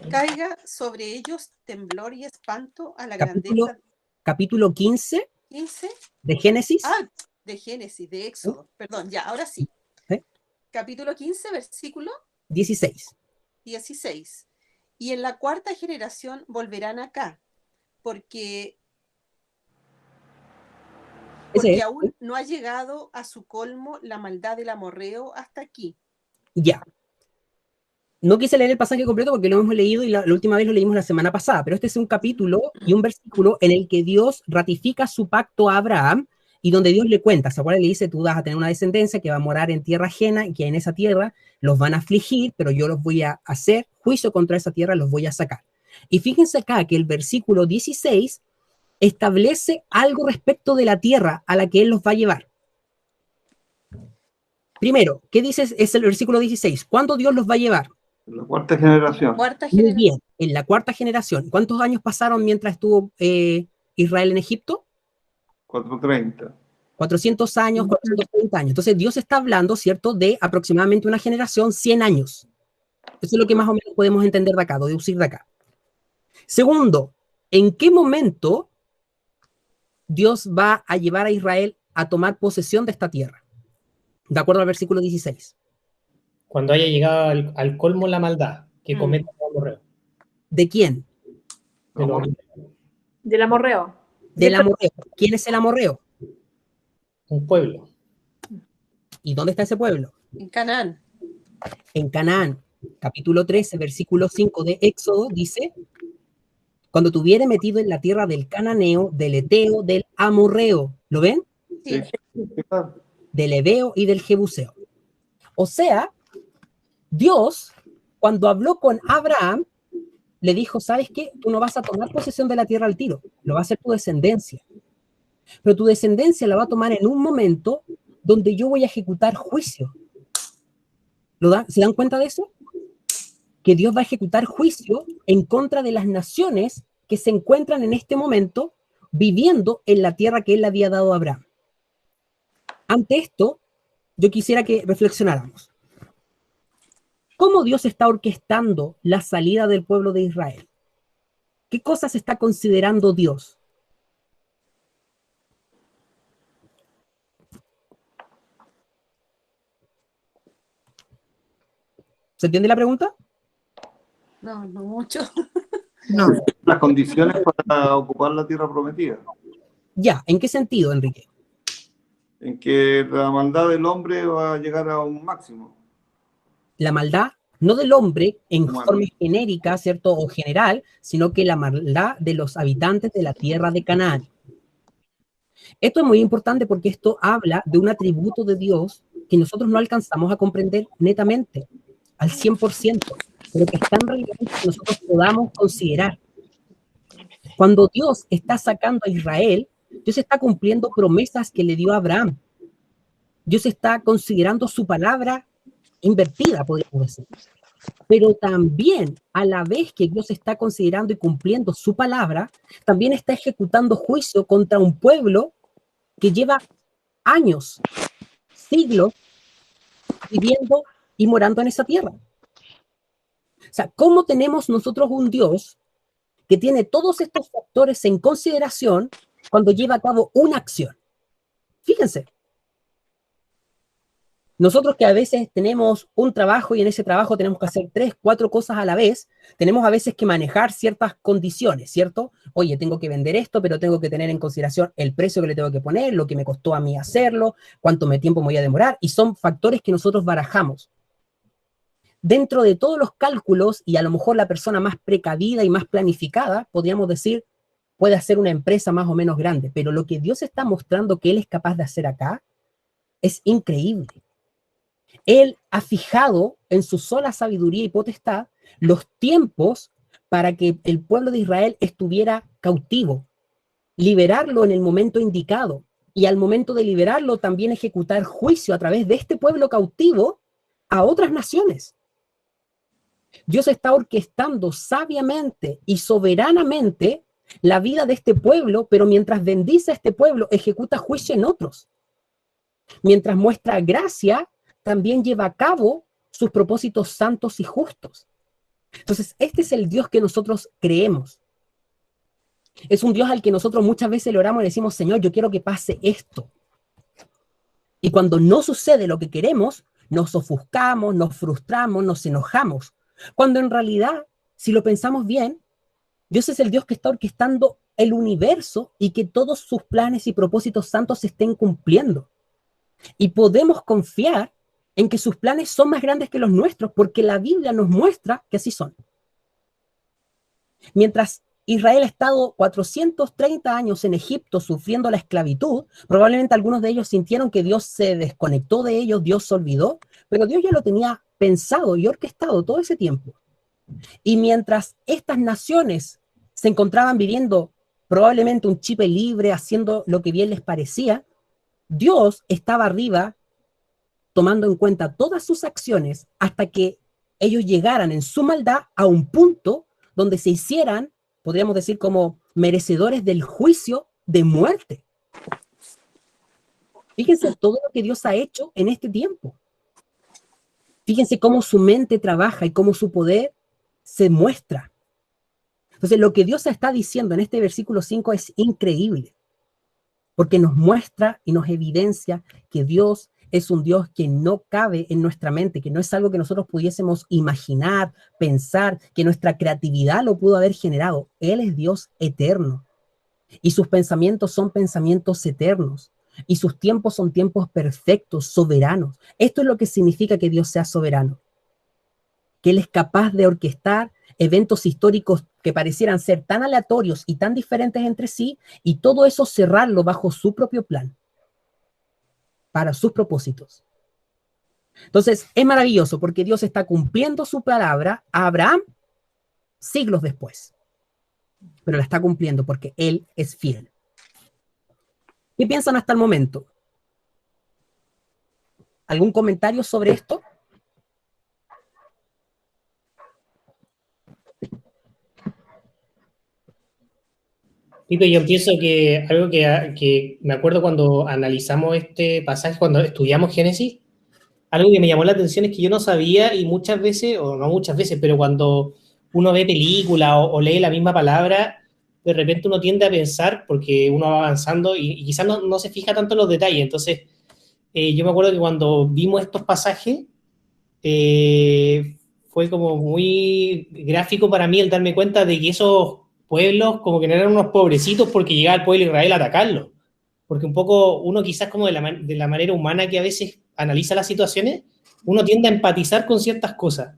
S2: Caiga sobre ellos temblor y espanto a la grandeza.
S1: Capítulo 15,
S2: 15
S1: de Génesis.
S2: Ah, de Génesis, de Éxodo. Perdón, ya, ahora sí. Capítulo 15, versículo
S1: 16.
S2: 16. Y en la cuarta generación volverán acá, porque aún no ha llegado a su colmo la maldad del amorreo hasta aquí.
S1: Ya. No quise leer el pasaje completo porque lo hemos leído y la última vez lo leímos la semana pasada, pero este es un capítulo y un versículo en el que Dios ratifica su pacto a Abraham y donde Dios le cuenta, ¿se acuerdan? Le dice, tú vas a tener una descendencia que va a morar en tierra ajena y que en esa tierra los van a afligir, pero yo los voy a hacer juicio contra esa tierra, los voy a sacar. Y fíjense acá que el versículo 16 establece algo respecto de la tierra a la que Él los va a llevar. Primero, ¿qué dice? Es el versículo 16. ¿Cuándo Dios los va a llevar?
S9: En la cuarta generación.
S1: Muy bien, en la cuarta generación. ¿Cuántos años pasaron mientras estuvo Israel en Egipto?
S9: 430.
S1: 400 años, 430 años. Entonces Dios está hablando, ¿cierto?, de aproximadamente una generación, 100 años. Eso es lo que más o menos podemos entender de acá, deducir de acá. Segundo, ¿en qué momento Dios va a llevar a Israel a tomar posesión de esta tierra? De acuerdo al versículo 16.
S10: Cuando haya llegado al colmo la maldad que comete el amorreo.
S1: ¿De quién?
S3: Del amorreo.
S1: Del amorreo. ¿Quién es el amorreo?
S10: Un pueblo.
S1: ¿Y dónde está ese pueblo?
S2: En Canaán.
S1: En Canaán. Capítulo 13, versículo 5 de Éxodo dice: cuando te hubiere metido en la tierra del cananeo, del eteo, del amorreo. ¿Lo ven?
S2: Sí.
S1: Del heveo y del jebuseo. O sea, Dios, cuando habló con Abraham, le dijo, ¿sabes qué? Tú no vas a tomar posesión de la tierra al tiro, lo va a hacer tu descendencia. Pero tu descendencia la va a tomar en un momento donde yo voy a ejecutar juicio. ¿Se dan cuenta de eso? Que Dios va a ejecutar juicio en contra de las naciones que se encuentran en este momento viviendo en la tierra que Él le había dado a Abraham. Ante esto, yo quisiera que reflexionáramos. ¿Cómo Dios está orquestando la salida del pueblo de Israel? ¿Qué cosas está considerando Dios? ¿Se entiende la pregunta?
S2: No, no mucho.
S9: No. Las condiciones para ocupar la tierra prometida.
S1: Ya, ¿en qué sentido, Enrique?
S9: En que la maldad del hombre va a llegar a un máximo.
S1: La maldad, no del hombre en forma genérica, ¿cierto? O general, sino que la maldad de los habitantes de la tierra de Canaán. Esto es muy importante porque esto habla de un atributo de Dios que nosotros no alcanzamos a comprender netamente, al 100%, pero que es tan relevante que nosotros podamos considerar. Cuando Dios está sacando a Israel, Dios está cumpliendo promesas que le dio a Abraham. Dios está considerando su palabra invertida, podríamos decir. Pero también, a la vez que Dios está considerando y cumpliendo su palabra, también está ejecutando juicio contra un pueblo que lleva años, siglos, viviendo y morando en esa tierra. O sea, ¿cómo tenemos nosotros un Dios que tiene todos estos factores en consideración cuando lleva a cabo una acción? Fíjense. Nosotros que a veces tenemos un trabajo y en ese trabajo tenemos que hacer 3, 4 cosas a la vez, tenemos a veces que manejar ciertas condiciones, ¿cierto? Oye, tengo que vender esto, pero tengo que tener en consideración el precio que le tengo que poner, lo que me costó a mí hacerlo, cuánto tiempo me voy a demorar, y son factores que nosotros barajamos. Dentro de todos los cálculos, y a lo mejor la persona más precavida y más planificada, podríamos decir, puede hacer una empresa más o menos grande, pero lo que Dios está mostrando que Él es capaz de hacer acá es increíble. Él ha fijado en su sola sabiduría y potestad los tiempos para que el pueblo de Israel estuviera cautivo, liberarlo en el momento indicado, y al momento de liberarlo también ejecutar juicio a través de este pueblo cautivo a otras naciones. Dios está orquestando sabiamente y soberanamente la vida de este pueblo, pero mientras bendice a este pueblo, ejecuta juicio en otros. Mientras muestra gracia, también lleva a cabo sus propósitos santos y justos. Entonces, este es el Dios que nosotros creemos. Es un Dios al que nosotros muchas veces le oramos y le decimos, Señor, yo quiero que pase esto. Y cuando no sucede lo que queremos, nos ofuscamos, nos frustramos, nos enojamos. Cuando en realidad, si lo pensamos bien, Dios es el Dios que está orquestando el universo y que todos sus planes y propósitos santos se estén cumpliendo. Y podemos confiar en que sus planes son más grandes que los nuestros, porque la Biblia nos muestra que así son. Mientras Israel ha estado 430 años en Egipto sufriendo la esclavitud, probablemente algunos de ellos sintieron que Dios se desconectó de ellos, Dios se olvidó, pero Dios ya lo tenía pensado y orquestado todo ese tiempo. Y mientras estas naciones se encontraban viviendo probablemente un chipe libre, haciendo lo que bien les parecía, Dios estaba arriba tomando en cuenta todas sus acciones hasta que ellos llegaran en su maldad a un punto donde se hicieran, podríamos decir, como merecedores del juicio de muerte. Fíjense todo lo que Dios ha hecho en este tiempo. Fíjense cómo su mente trabaja y cómo su poder se muestra. Entonces, lo que Dios está diciendo en este versículo 5 es increíble, porque nos muestra y nos evidencia que Dios es un Dios que no cabe en nuestra mente, que no es algo que nosotros pudiésemos imaginar, pensar, que nuestra creatividad lo pudo haber generado. Él es Dios eterno y sus pensamientos son pensamientos eternos y sus tiempos son tiempos perfectos, soberanos. Esto es lo que significa que Dios sea soberano, que Él es capaz de orquestar eventos históricos que parecieran ser tan aleatorios y tan diferentes entre sí, y todo eso cerrarlo bajo su propio plan, para sus propósitos. Entonces, es maravilloso porque Dios está cumpliendo su palabra a Abraham siglos después, pero la está cumpliendo porque Él es fiel. ¿Qué piensan hasta el momento? ¿Algún comentario sobre esto?
S10: Pipe, yo pienso que algo que me acuerdo cuando analizamos este pasaje, cuando estudiamos Génesis, algo que me llamó la atención es que yo no sabía, y muchas veces, o no muchas veces, pero cuando uno ve película o lee la misma palabra, de repente uno tiende a pensar, porque uno va avanzando y quizás no se fija tanto en los detalles. Entonces, yo me acuerdo que cuando vimos estos pasajes, fue como muy gráfico para mí el darme cuenta de que esos pueblos como que no eran unos pobrecitos porque llegaba el pueblo de Israel a atacarlos. Porque un poco uno quizás como de la manera humana que a veces analiza las situaciones, uno tiende a empatizar con ciertas cosas.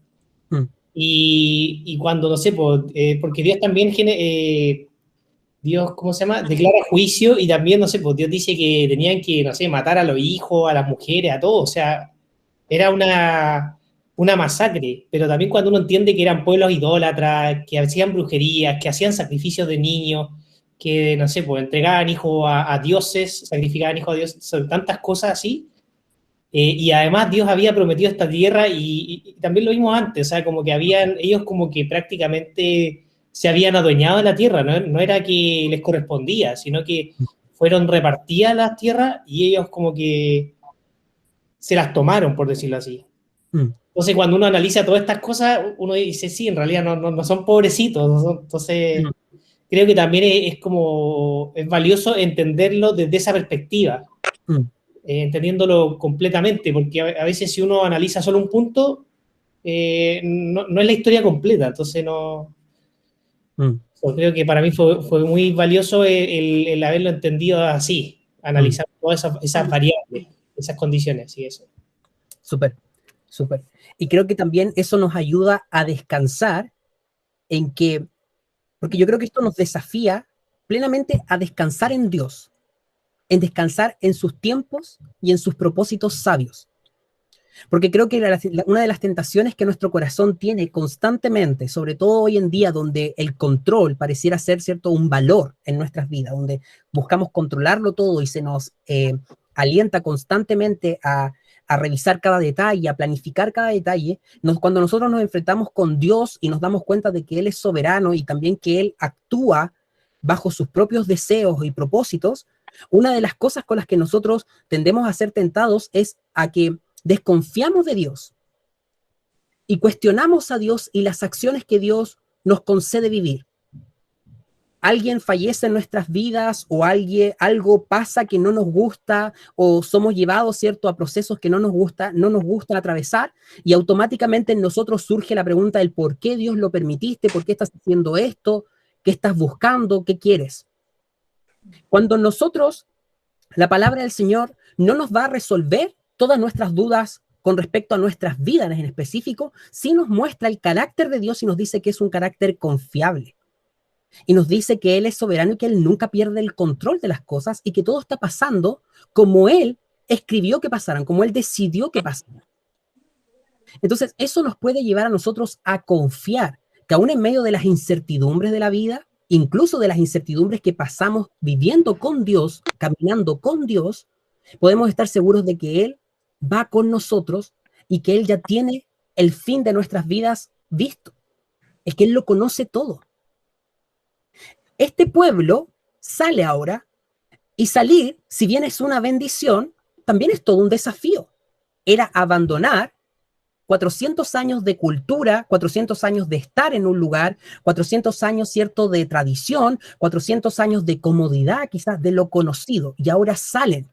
S10: Y cuando, no sé, porque Dios también Dios, ¿cómo se llama? Declara juicio y también, no sé, pues Dios dice que tenían que, no sé, matar a los hijos, a las mujeres, a todos. O sea, era una masacre. Pero también cuando uno entiende que eran pueblos idólatras, que hacían brujerías, que hacían sacrificios de niños, que, no sé, pues entregaban hijos a dioses, sacrificaban hijos a dioses, son tantas cosas así. Y además Dios había prometido esta tierra y también lo vimos antes, o sea, como que ellos como que prácticamente se habían adueñado de la tierra, no era que les correspondía, sino que fueron repartidas las tierras y ellos como que se las tomaron, por decirlo así. Entonces, cuando uno analiza todas estas cosas, uno dice, sí, en realidad no son pobrecitos, entonces creo que también es valioso entenderlo desde esa perspectiva. Entendiéndolo completamente, porque a veces si uno analiza solo un punto, no es la historia completa, entonces creo que para mí fue muy valioso el haberlo entendido así, analizar todas esas variables, esas condiciones y eso.
S1: Súper, súper. Y creo que también eso nos ayuda a descansar porque yo creo que esto nos desafía plenamente a descansar en Dios, en descansar en sus tiempos y en sus propósitos sabios. Porque creo que una de las tentaciones que nuestro corazón tiene constantemente, sobre todo hoy en día, donde el control pareciera ser, ¿cierto?, un valor en nuestras vidas, donde buscamos controlarlo todo y se nos alienta constantemente a revisar cada detalle, a planificar cada detalle, cuando nosotros nos enfrentamos con Dios y nos damos cuenta de que Él es soberano y también que Él actúa bajo sus propios deseos y propósitos, una de las cosas con las que nosotros tendemos a ser tentados es a que desconfiamos de Dios y cuestionamos a Dios y las acciones que Dios nos concede vivir. Alguien fallece en nuestras vidas o algo pasa que no nos gusta o somos llevados, ¿cierto?, a procesos que no nos gusta atravesar y automáticamente en nosotros surge la pregunta del por qué Dios lo permitiste, por qué estás haciendo esto, qué estás buscando, qué quieres. Cuando nosotros, la palabra del Señor no nos va a resolver todas nuestras dudas con respecto a nuestras vidas en específico, sí nos muestra el carácter de Dios y nos dice que es un carácter confiable. Y nos dice que Él es soberano y que Él nunca pierde el control de las cosas y que todo está pasando como Él escribió que pasaran, como Él decidió que pasaran. Entonces, eso nos puede llevar a nosotros a confiar que aún en medio de las incertidumbres de la vida, incluso de las incertidumbres que pasamos viviendo con Dios, caminando con Dios, podemos estar seguros de que Él va con nosotros y que Él ya tiene el fin de nuestras vidas visto. Es que Él lo conoce todo. Este pueblo sale ahora y salir, si bien es una bendición, también es todo un desafío. Era abandonar 400 años de cultura, 400 años de estar en un lugar, 400 años, ¿cierto?, de tradición, 400 años de comodidad, quizás de lo conocido, y ahora salen.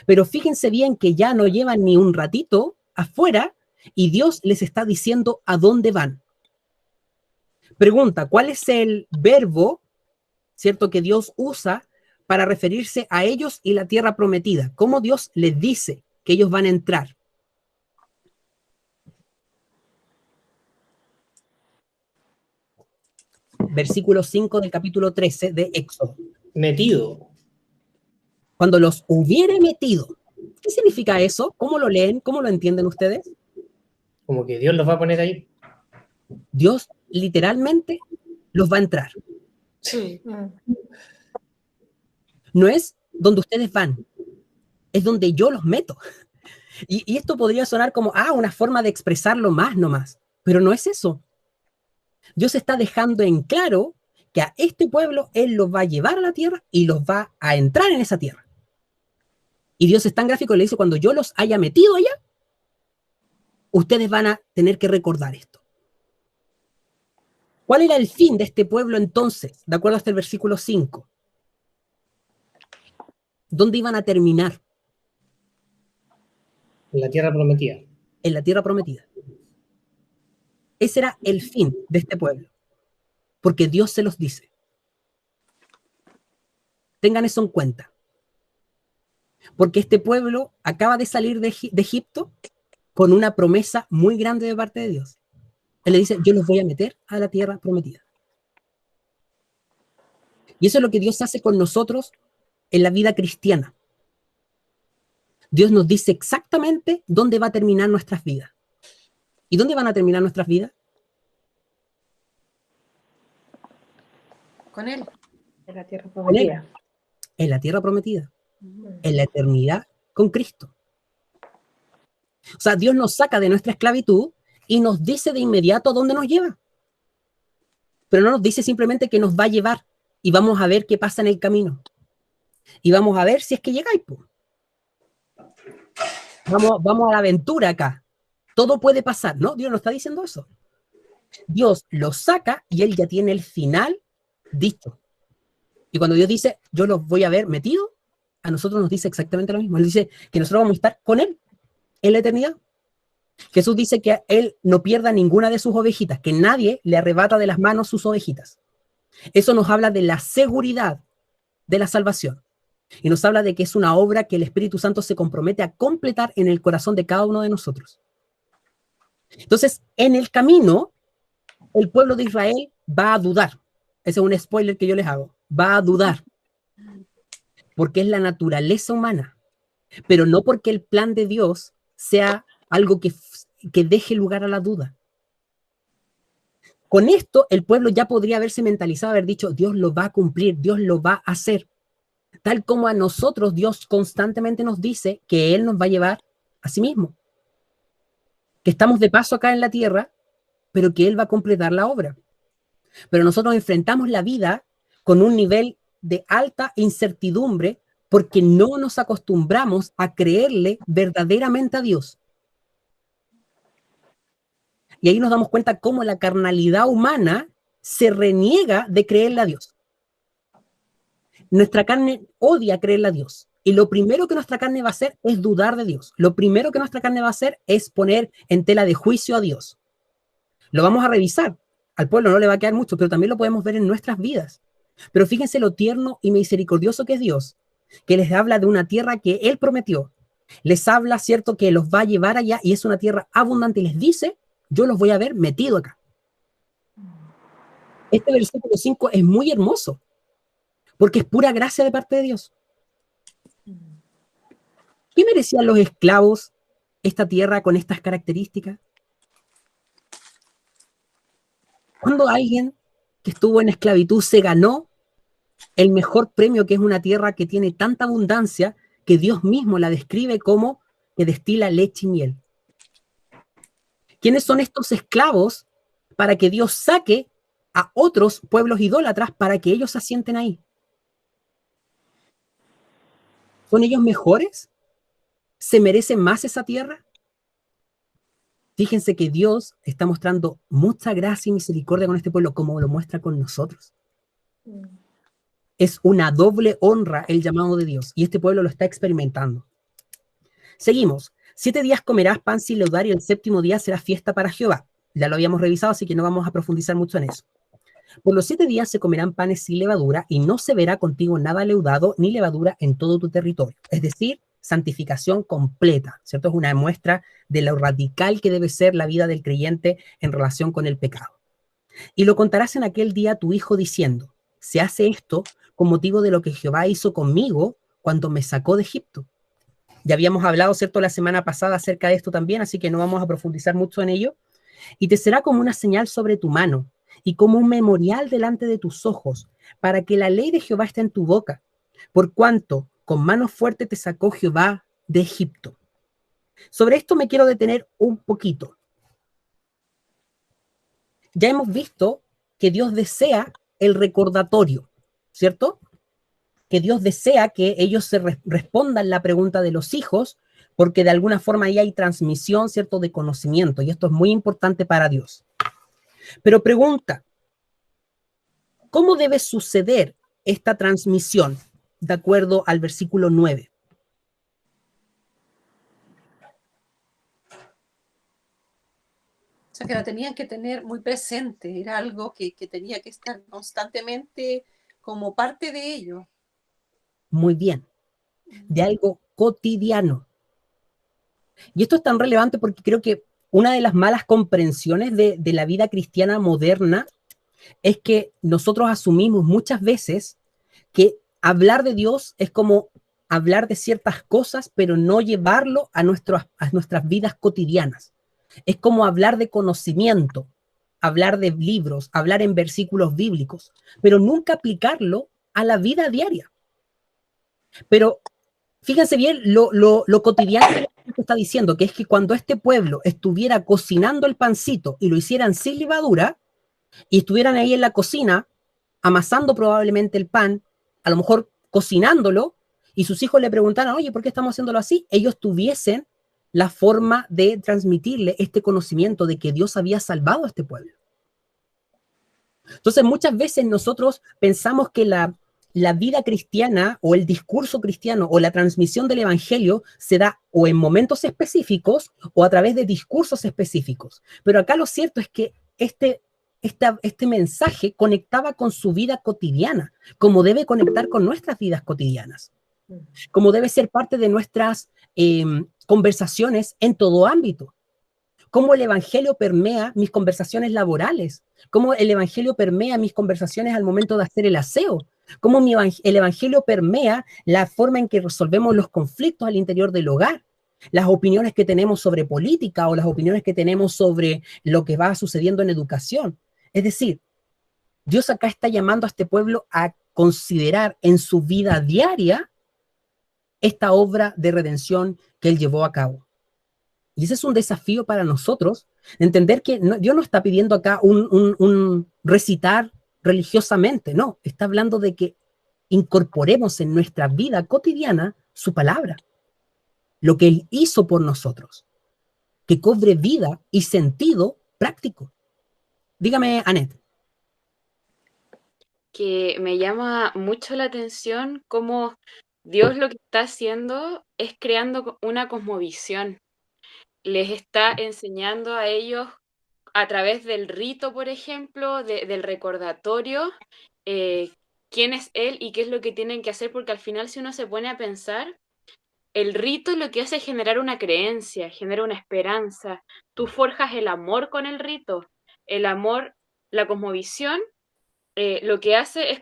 S1: Pero fíjense bien que ya no llevan ni un ratito afuera y Dios les está diciendo a dónde van. Pregunta, ¿cuál es el verbo, ¿cierto?, que Dios usa para referirse a ellos y la tierra prometida? ¿Cómo Dios les dice que ellos van a entrar? Versículo 5 del capítulo 13 de Éxodo.
S10: Metido.
S1: Cuando los hubiere metido. ¿Qué significa eso? ¿Cómo lo leen? ¿Cómo lo entienden ustedes?
S10: Como que Dios los va a poner ahí.
S1: Dios literalmente los va a entrar.
S6: Sí.
S1: No es donde ustedes van, es donde yo los meto. Y esto podría sonar como, una forma de expresarlo más nomás, pero no es eso. Dios está dejando en claro que a este pueblo Él los va a llevar a la tierra y los va a entrar en esa tierra. Y Dios es tan gráfico, le dice, cuando yo los haya metido allá, ustedes van a tener que recordar esto. ¿Cuál era el fin de este pueblo entonces, de acuerdo hasta el versículo 5? ¿Dónde iban a terminar?
S10: En la tierra prometida.
S1: En la tierra prometida. Ese era el fin de este pueblo, porque Dios se los dice. Tengan eso en cuenta. Porque este pueblo acaba de salir de Egipto con una promesa muy grande de parte de Dios. Él le dice, yo los voy a meter a la tierra prometida. Y eso es lo que Dios hace con nosotros en la vida cristiana. Dios nos dice exactamente dónde va a terminar nuestras vidas. ¿Y dónde van a terminar nuestras vidas?
S2: Con Él.
S3: En la tierra prometida.
S1: En la tierra prometida. En la eternidad con Cristo. O sea, Dios nos saca de nuestra esclavitud y nos dice de inmediato a dónde nos lleva. Pero no nos dice simplemente que nos va a llevar y vamos a ver qué pasa en el camino. Y vamos a ver si es que llegáis. Vamos a la aventura acá. Todo puede pasar, ¿no? Dios no está diciendo eso. Dios los saca y Él ya tiene el final dicho. Y cuando Dios dice, yo los voy a ver metidos, a nosotros nos dice exactamente lo mismo. Él dice que nosotros vamos a estar con Él en la eternidad. Jesús dice que Él no pierda ninguna de sus ovejitas, que nadie le arrebata de las manos sus ovejitas. Eso nos habla de la seguridad de la salvación. Y nos habla de que es una obra que el Espíritu Santo se compromete a completar en el corazón de cada uno de nosotros. Entonces, en el camino, el pueblo de Israel va a dudar. Ese es un spoiler que yo les hago. Va a dudar. Porque es la naturaleza humana. Pero no porque el plan de Dios sea algo que deje lugar a la duda. Con esto, el pueblo ya podría haberse mentalizado, haber dicho, Dios lo va a cumplir, Dios lo va a hacer. Tal como a nosotros Dios constantemente nos dice que Él nos va a llevar a sí mismo. Que estamos de paso acá en la tierra, pero que Él va a completar la obra. Pero nosotros enfrentamos la vida con un nivel de alta incertidumbre porque no nos acostumbramos a creerle verdaderamente a Dios. Y ahí nos damos cuenta cómo la carnalidad humana se reniega de creerle a Dios. Nuestra carne odia creerle a Dios. Y lo primero que nuestra carne va a hacer es dudar de Dios. Lo primero que nuestra carne va a hacer es poner en tela de juicio a Dios. Lo vamos a revisar. Al pueblo no le va a quedar mucho, pero también lo podemos ver en nuestras vidas. Pero fíjense lo tierno y misericordioso que es Dios, que les habla de una tierra que Él prometió. Les habla, cierto, que los va a llevar allá y es una tierra abundante y les dice, yo los voy a ver metido acá. Este versículo 5 es muy hermoso, porque es pura gracia de parte de Dios. ¿Qué merecían los esclavos esta tierra con estas características? Cuando alguien que estuvo en esclavitud se ganó el mejor premio, que es una tierra que tiene tanta abundancia que Dios mismo la describe como que destila leche y miel. ¿Quiénes son estos esclavos para que Dios saque a otros pueblos idólatras para que ellos se asienten ahí? ¿Son ellos mejores? ¿Se merece más esa tierra? Fíjense que Dios está mostrando mucha gracia y misericordia con este pueblo, como lo muestra con nosotros. Es una doble honra el llamado de Dios, y este pueblo lo está experimentando. Seguimos. 7 días comerás pan sin leudar, y el 7º día será fiesta para Jehová. Ya lo habíamos revisado, así que no vamos a profundizar mucho en eso. Por los 7 días se comerán panes sin levadura, y no se verá contigo nada leudado ni levadura en todo tu territorio. Es decir, santificación completa, ¿cierto? Es una muestra de lo radical que debe ser la vida del creyente en relación con el pecado. Y lo contarás en aquel día a tu hijo diciendo: se hace esto con motivo de lo que Jehová hizo conmigo cuando me sacó de Egipto. Ya habíamos hablado, ¿cierto?, la semana pasada acerca de esto también, así que no vamos a profundizar mucho en ello. Y te será como una señal sobre tu mano y como un memorial delante de tus ojos, para que la ley de Jehová esté en tu boca, por cuanto con mano fuerte te sacó Jehová de Egipto. Sobre esto me quiero detener un poquito. Ya hemos visto que Dios desea el recordatorio, ¿cierto? Que Dios desea que ellos se respondan la pregunta de los hijos, porque de alguna forma ahí hay transmisión, ¿cierto?, de conocimiento, y esto es muy importante para Dios. Pero pregunta, ¿cómo debe suceder esta transmisión de acuerdo al versículo 9?
S2: O sea, que la tenían que tener muy presente, era algo que tenía que estar constantemente como parte de ello.
S1: Muy bien, de algo cotidiano. Y esto es tan relevante porque creo que una de las malas comprensiones de la vida cristiana moderna es que nosotros asumimos muchas veces que hablar de Dios es como hablar de ciertas cosas, pero no llevarlo a nuestras vidas cotidianas. Es como hablar de conocimiento, hablar de libros, hablar en versículos bíblicos, pero nunca aplicarlo a la vida diaria. Pero fíjense bien lo cotidiano que está diciendo, que es que cuando este pueblo estuviera cocinando el pancito y lo hicieran sin levadura, y estuvieran ahí en la cocina, amasando probablemente el pan, a lo mejor cocinándolo, y sus hijos le preguntaran: oye, ¿por qué estamos haciéndolo así? Ellos tuviesen la forma de transmitirle este conocimiento de que Dios había salvado a este pueblo. Entonces, muchas veces nosotros pensamos que la vida cristiana o el discurso cristiano o la transmisión del evangelio se da o en momentos específicos o a través de discursos específicos. Pero acá lo cierto es que este mensaje conectaba con su vida cotidiana, como debe conectar con nuestras vidas cotidianas, como debe ser parte de nuestras conversaciones en todo ámbito. Cómo el evangelio permea mis conversaciones laborales, cómo el evangelio permea mis conversaciones al momento de hacer el aseo, cómo el evangelio permea la forma en que resolvemos los conflictos al interior del hogar, las opiniones que tenemos sobre política o las opiniones que tenemos sobre lo que va sucediendo en educación. Es decir, Dios acá está llamando a este pueblo a considerar en su vida diaria esta obra de redención que Él llevó a cabo. Y ese es un desafío para nosotros, entender que Dios no está pidiendo acá un recitar religiosamente, no, está hablando de que incorporemos en nuestra vida cotidiana su palabra, lo que Él hizo por nosotros, que cobre vida y sentido práctico. Dígame, Anet.
S12: Que me llama mucho la atención cómo Dios lo que está haciendo es creando una cosmovisión. Les está enseñando a ellos a través del rito, por ejemplo, del recordatorio, quién es Él y qué es lo que tienen que hacer, porque al final si uno se pone a pensar, el rito lo que hace es generar una creencia, genera una esperanza. Tú forjas el amor con el rito, el amor, la cosmovisión, lo que hace es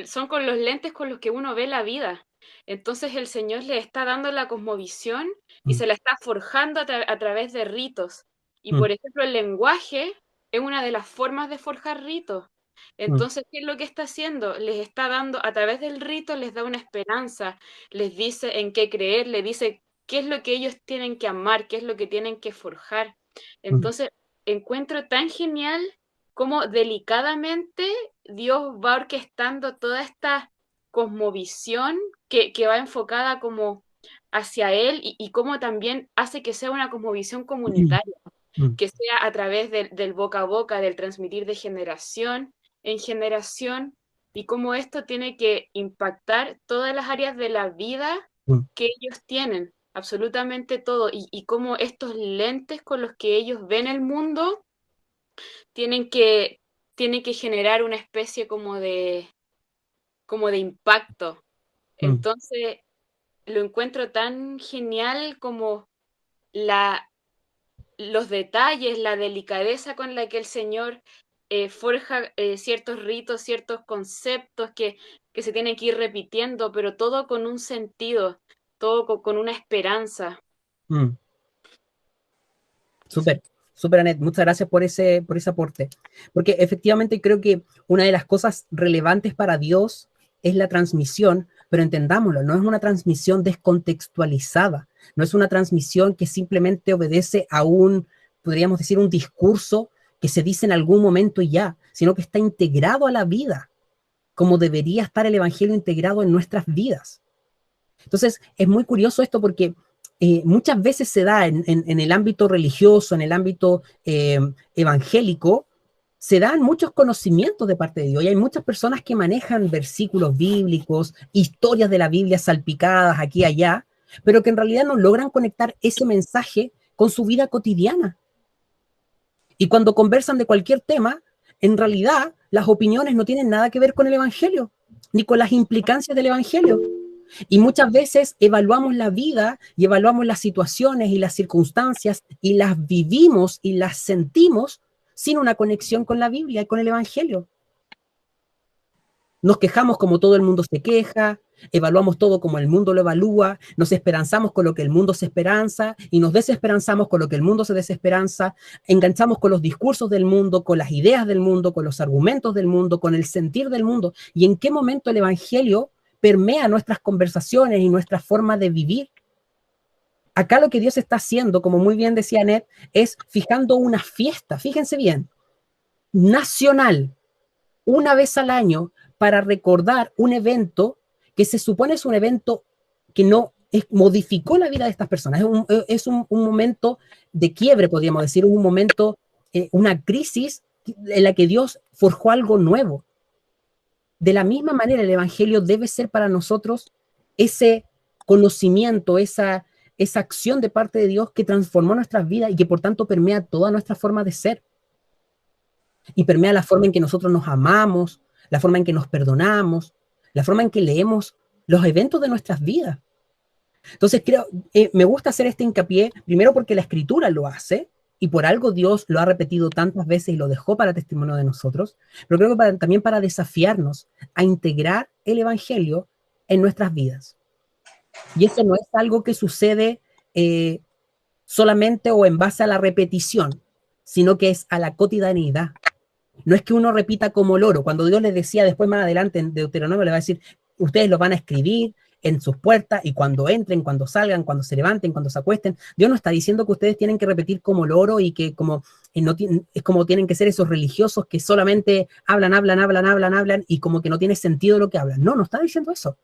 S12: son con los lentes con los que uno ve la vida. Entonces el Señor le está dando la cosmovisión y se la está forjando a través de ritos. Y por ejemplo, el lenguaje es una de las formas de forjar ritos. Entonces, ¿qué es lo que está haciendo? Les está dando, a través del rito, les da una esperanza, les dice en qué creer, les dice qué es lo que ellos tienen que amar, qué es lo que tienen que forjar. Entonces, encuentro tan genial cómo delicadamente Dios va orquestando toda esta cosmovisión que va enfocada como hacia Él y cómo también hace que sea una cosmovisión comunitaria, que sea a través del boca a boca, del transmitir de generación en generación, y cómo esto tiene que impactar todas las áreas de la vida que ellos tienen, absolutamente todo, y cómo estos lentes con los que ellos ven el mundo tienen que generar una especie como de impacto. Entonces, lo encuentro tan genial como los detalles, la delicadeza con la que el Señor forja ciertos ritos, ciertos conceptos que se tienen que ir repitiendo, pero todo con un sentido, todo con una esperanza.
S1: Súper, súper, Anet. Muchas gracias por ese aporte. Porque efectivamente creo que una de las cosas relevantes para Dios es la transmisión, pero entendámoslo, no es una transmisión descontextualizada, no es una transmisión que simplemente obedece a podríamos decir, un discurso que se dice en algún momento y ya, sino que está integrado a la vida, como debería estar el Evangelio integrado en nuestras vidas. Entonces, es muy curioso esto porque muchas veces se da en el ámbito religioso, en el ámbito evangélico, se dan muchos conocimientos de parte de Dios y hay muchas personas que manejan versículos bíblicos, historias de la Biblia salpicadas aquí y allá, pero que en realidad no logran conectar ese mensaje con su vida cotidiana. Y cuando conversan de cualquier tema, en realidad las opiniones no tienen nada que ver con el Evangelio, ni con las implicancias del Evangelio. Y muchas veces evaluamos la vida y evaluamos las situaciones y las circunstancias y las vivimos y las sentimos sin una conexión con la Biblia y con el Evangelio. Nos quejamos como todo el mundo se queja, evaluamos todo como el mundo lo evalúa, nos esperanzamos con lo que el mundo se esperanza y nos desesperanzamos con lo que el mundo se desesperanza, enganchamos con los discursos del mundo, con las ideas del mundo, con los argumentos del mundo, con el sentir del mundo. ¿Y en qué momento el Evangelio permea nuestras conversaciones y nuestra forma de vivir? Acá lo que Dios está haciendo, como muy bien decía Anet, es fijando una fiesta, fíjense bien, nacional, una vez al año, para recordar un evento que se supone es un evento que no modificó la vida de estas personas. Es un momento de quiebre, podríamos decir, un momento, una crisis en la que Dios forjó algo nuevo. De la misma manera, el Evangelio debe ser para nosotros ese conocimiento, esa acción de parte de Dios que transformó nuestras vidas y que por tanto permea toda nuestra forma de ser. Y permea la forma en que nosotros nos amamos, la forma en que nos perdonamos, la forma en que leemos los eventos de nuestras vidas. Entonces me gusta hacer este hincapié, primero porque la Escritura lo hace, y por algo Dios lo ha repetido tantas veces y lo dejó para testimonio de nosotros, pero creo que también para desafiarnos a integrar el Evangelio en nuestras vidas. Y eso no es algo que sucede solamente o en base a la repetición, sino que es a la cotidianidad. No es que uno repita como loro. Cuando Dios les decía después más adelante en Deuteronomio, le va a decir, ustedes lo van a escribir en sus puertas y cuando entren, cuando salgan, cuando se levanten, cuando se acuesten. Dios no está diciendo que ustedes tienen que repetir como loro y que es como tienen que ser esos religiosos que solamente hablan y como que no tiene sentido lo que hablan. No está diciendo eso.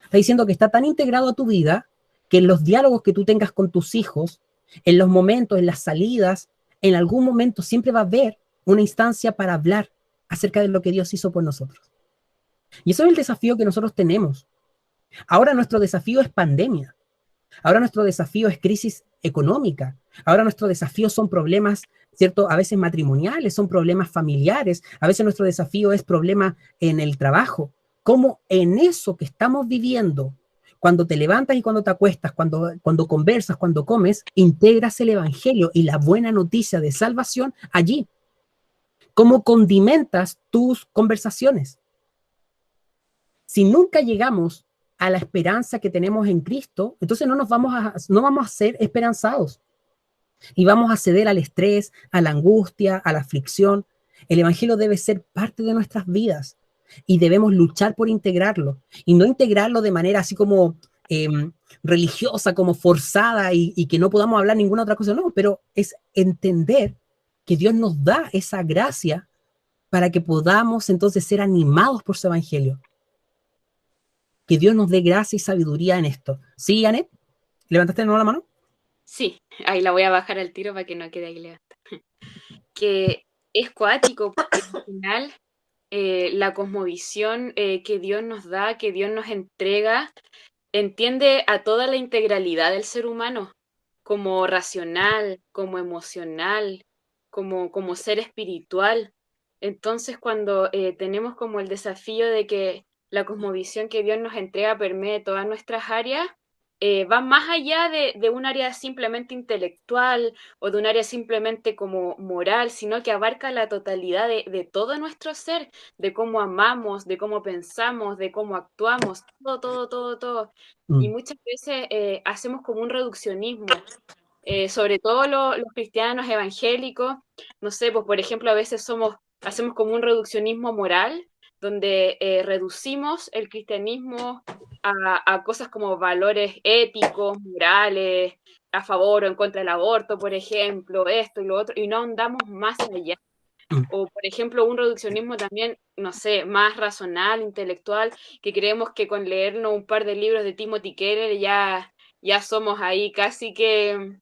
S1: Está diciendo que está tan integrado a tu vida que en los diálogos que tú tengas con tus hijos, en los momentos, en las salidas, en algún momento siempre va a haber una instancia para hablar acerca de lo que Dios hizo por nosotros. Y eso es el desafío que nosotros tenemos. Ahora nuestro desafío es pandemia. Ahora nuestro desafío es crisis económica. Ahora nuestro desafío son problemas, ¿cierto? A veces matrimoniales, son problemas familiares. A veces nuestro desafío es problema en el trabajo. ¿Cómo en eso que estamos viviendo, cuando te levantas y cuando te acuestas, cuando conversas, cuando comes, integras el Evangelio y la buena noticia de salvación allí? ¿Cómo condimentas tus conversaciones? Si nunca llegamos a la esperanza que tenemos en Cristo, entonces no vamos a ser esperanzados. Y vamos a ceder al estrés, a la angustia, a la aflicción. El Evangelio debe ser parte de nuestras vidas y debemos luchar por integrarlo. Y no integrarlo de manera así como religiosa, como forzada y que no podamos hablar ninguna otra cosa. No, pero es entender que Dios nos da esa gracia para que podamos entonces ser animados por su Evangelio. Que Dios nos dé gracia y sabiduría en esto. ¿Sí, Anet? ¿Levantaste de nuevo la mano?
S12: Sí, ahí la voy a bajar al tiro para que no quede ahí levantada. Que es cuático, porque al final la cosmovisión que Dios nos da, que Dios nos entrega, entiende a toda la integralidad del ser humano, como racional, como emocional, como ser espiritual. Entonces, cuando tenemos como el desafío de que la cosmovisión que Dios nos entrega permee todas nuestras áreas, va más allá de un área simplemente intelectual o de un área simplemente como moral, sino que abarca la totalidad de todo nuestro ser, de cómo amamos, de cómo pensamos, de cómo actuamos, todo, todo, todo, todo. Y muchas veces hacemos como un reduccionismo, sobre todo los cristianos evangélicos, no sé, pues por ejemplo a veces hacemos como un reduccionismo moral, donde reducimos el cristianismo a cosas como valores éticos, morales, a favor o en contra del aborto, por ejemplo, esto y lo otro, y no andamos más allá. O, por ejemplo, un reduccionismo también, no sé, más racional, intelectual, que creemos que con leernos un par de libros de Timothy Keller ya somos ahí casi que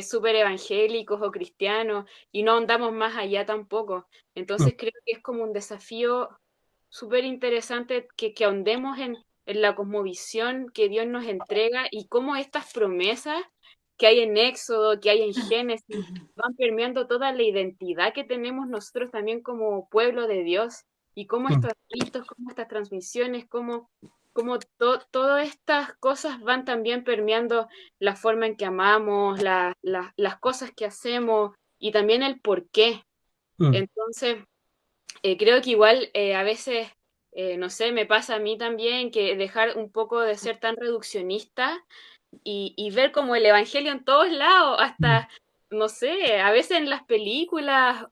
S12: súper evangélicos o cristianos y no andamos más allá tampoco. Entonces creo que es como un desafío súper interesante que ahondemos en la cosmovisión que Dios nos entrega y cómo estas promesas que hay en Éxodo, que hay en Génesis, van permeando toda la identidad que tenemos nosotros también como pueblo de Dios y cómo estos ritos, cómo estas transmisiones, cómo todas estas cosas van también permeando la forma en que amamos, las cosas que hacemos y también el por qué. Entonces, creo que igual a veces, no sé, me pasa a mí también que dejar un poco de ser tan reduccionista y ver como el evangelio en todos lados, hasta, no sé, a veces en las películas,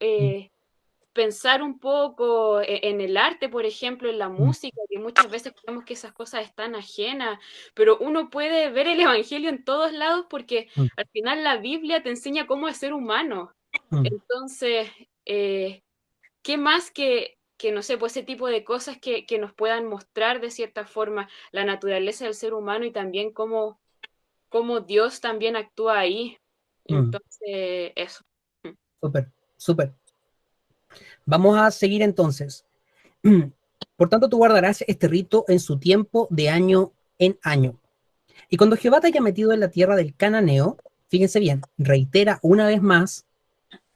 S12: pensar un poco en el arte, por ejemplo, en la música, que muchas veces creemos que esas cosas están ajenas, pero uno puede ver el evangelio en todos lados porque al final la Biblia te enseña cómo es ser humano. Entonces, ¿qué más que, no sé, pues ese tipo de cosas que nos puedan mostrar de cierta forma la naturaleza del ser humano y también cómo Dios también actúa ahí? Entonces, eso.
S1: Súper, súper. Vamos a seguir entonces. Por tanto, tú guardarás este rito en su tiempo de año en año. Y cuando Jehová te haya metido en la tierra del cananeo, fíjense bien, reitera una vez más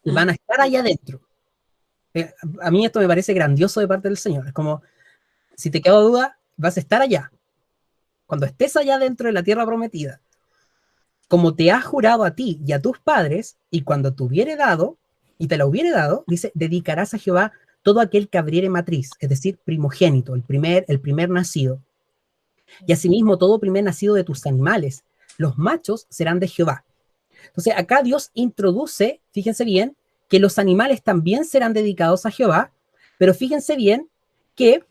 S1: que van a estar allá adentro. A mí esto me parece grandioso de parte del Señor. Es como, si te queda duda, vas a estar allá. Cuando estés allá dentro de la tierra prometida, como te ha jurado a ti y a tus padres, y cuando te hubiere dado, y te la hubiere dado, dice, dedicarás a Jehová todo aquel que abriere matriz, es decir, primogénito, el primer nacido. Y asimismo todo primer nacido de tus animales, los machos serán de Jehová. Entonces acá Dios introduce, fíjense bien, que los animales también serán dedicados a Jehová, pero fíjense bien que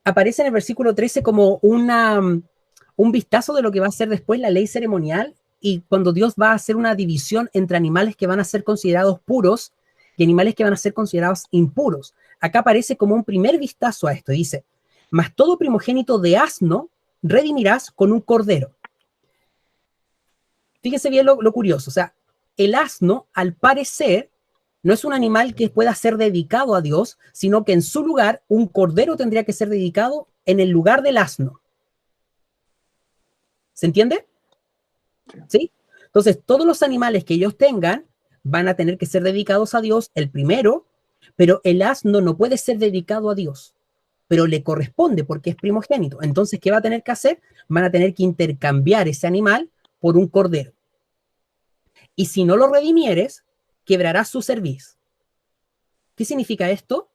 S1: aparece en el versículo 13 como un vistazo de lo que va a ser después la ley ceremonial, y cuando Dios va a hacer una división entre animales que van a ser considerados puros y animales que van a ser considerados impuros. Acá aparece como un primer vistazo a esto, dice, mas todo primogénito de asno redimirás con un cordero. Fíjense bien lo curioso, o sea, el asno, al parecer, no es un animal que pueda ser dedicado a Dios, sino que en su lugar, un cordero tendría que ser dedicado en el lugar del asno. ¿Se entiende? ¿Sí? Entonces, todos los animales que ellos tengan van a tener que ser dedicados a Dios, el primero, pero el asno no puede ser dedicado a Dios, pero le corresponde porque es primogénito. Entonces, ¿qué va a tener que hacer? Van a tener que intercambiar ese animal por un cordero. Y si no lo redimieres, quebrarás su cerviz. ¿Qué significa esto?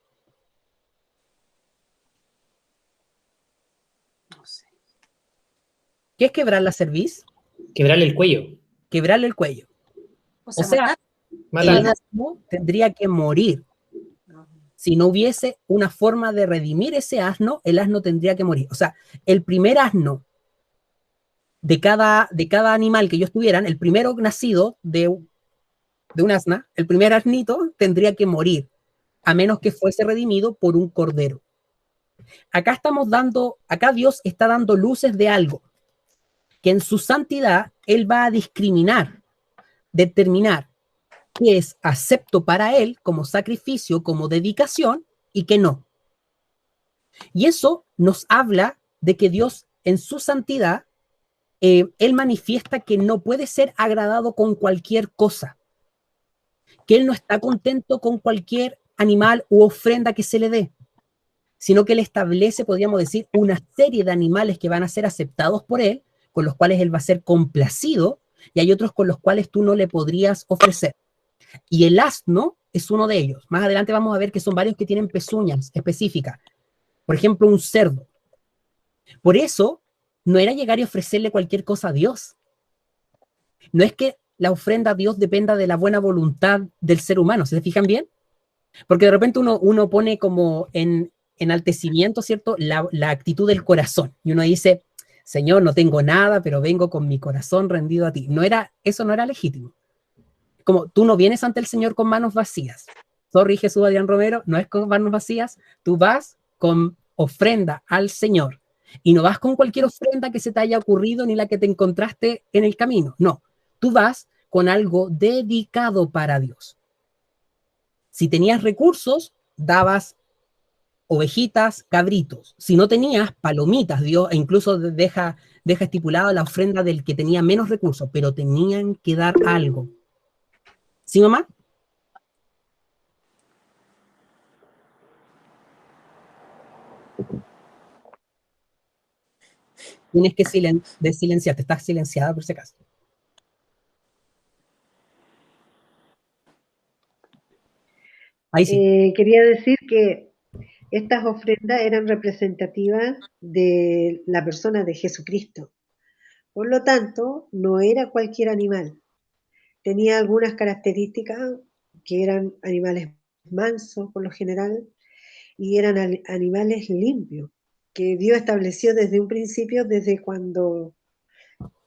S2: No sé.
S1: ¿Qué es quebrar la cerviz?
S10: Quebrarle el cuello.
S1: Quebrarle el cuello. O sea, el asno tendría que morir. Si no hubiese una forma de redimir ese asno, el asno tendría que morir. O sea, el primer asno de cada animal que ellos tuvieran, el primero nacido de un asna, el primer asnito tendría que morir, a menos que fuese redimido por un cordero. Acá Dios está dando luces de algo. que en su santidad Él va a discriminar, determinar qué es acepto para Él como sacrificio, como dedicación, y qué no. Y eso nos habla de que Dios en su santidad, Él manifiesta que no puede ser agradado con cualquier cosa, que Él no está contento con cualquier animal u ofrenda que se le dé, sino que Él establece, podríamos decir, una serie de animales que van a ser aceptados por Él, con los cuales Él va a ser complacido, y hay otros con los cuales tú no le podrías ofrecer. Y el asno es uno de ellos. Más adelante vamos a ver que son varios que tienen pezuñas específicas. Por ejemplo, un cerdo. Por eso, no era llegar y ofrecerle cualquier cosa a Dios. No es que la ofrenda a Dios dependa de la buena voluntad del ser humano. ¿Se fijan bien? Porque de repente uno pone como en enaltecimiento, ¿cierto?, la actitud del corazón. Y uno dice, Señor, no tengo nada, pero vengo con mi corazón rendido a ti. Eso no era legítimo. Como tú no vienes ante el Señor con manos vacías. Sorry, Jesús Adrián Romero, no es con manos vacías. Tú vas con ofrenda al Señor. Y no vas con cualquier ofrenda que se te haya ocurrido ni la que te encontraste en el camino. No, tú vas con algo dedicado para Dios. Si tenías recursos, dabas ovejitas, cabritos. Si no tenías, palomitas. Dios incluso deja estipulado la ofrenda del que tenía menos recursos, pero tenían que dar algo. ¿Sí, mamá? Tienes que silenciarte. Estás silenciada por si acaso. Ahí sí.
S13: Quería decir que estas ofrendas eran representativas de la persona de Jesucristo. Por lo tanto, no era cualquier animal. Tenía algunas características que eran animales mansos por lo general y eran animales limpios, que Dios estableció desde un principio, desde cuando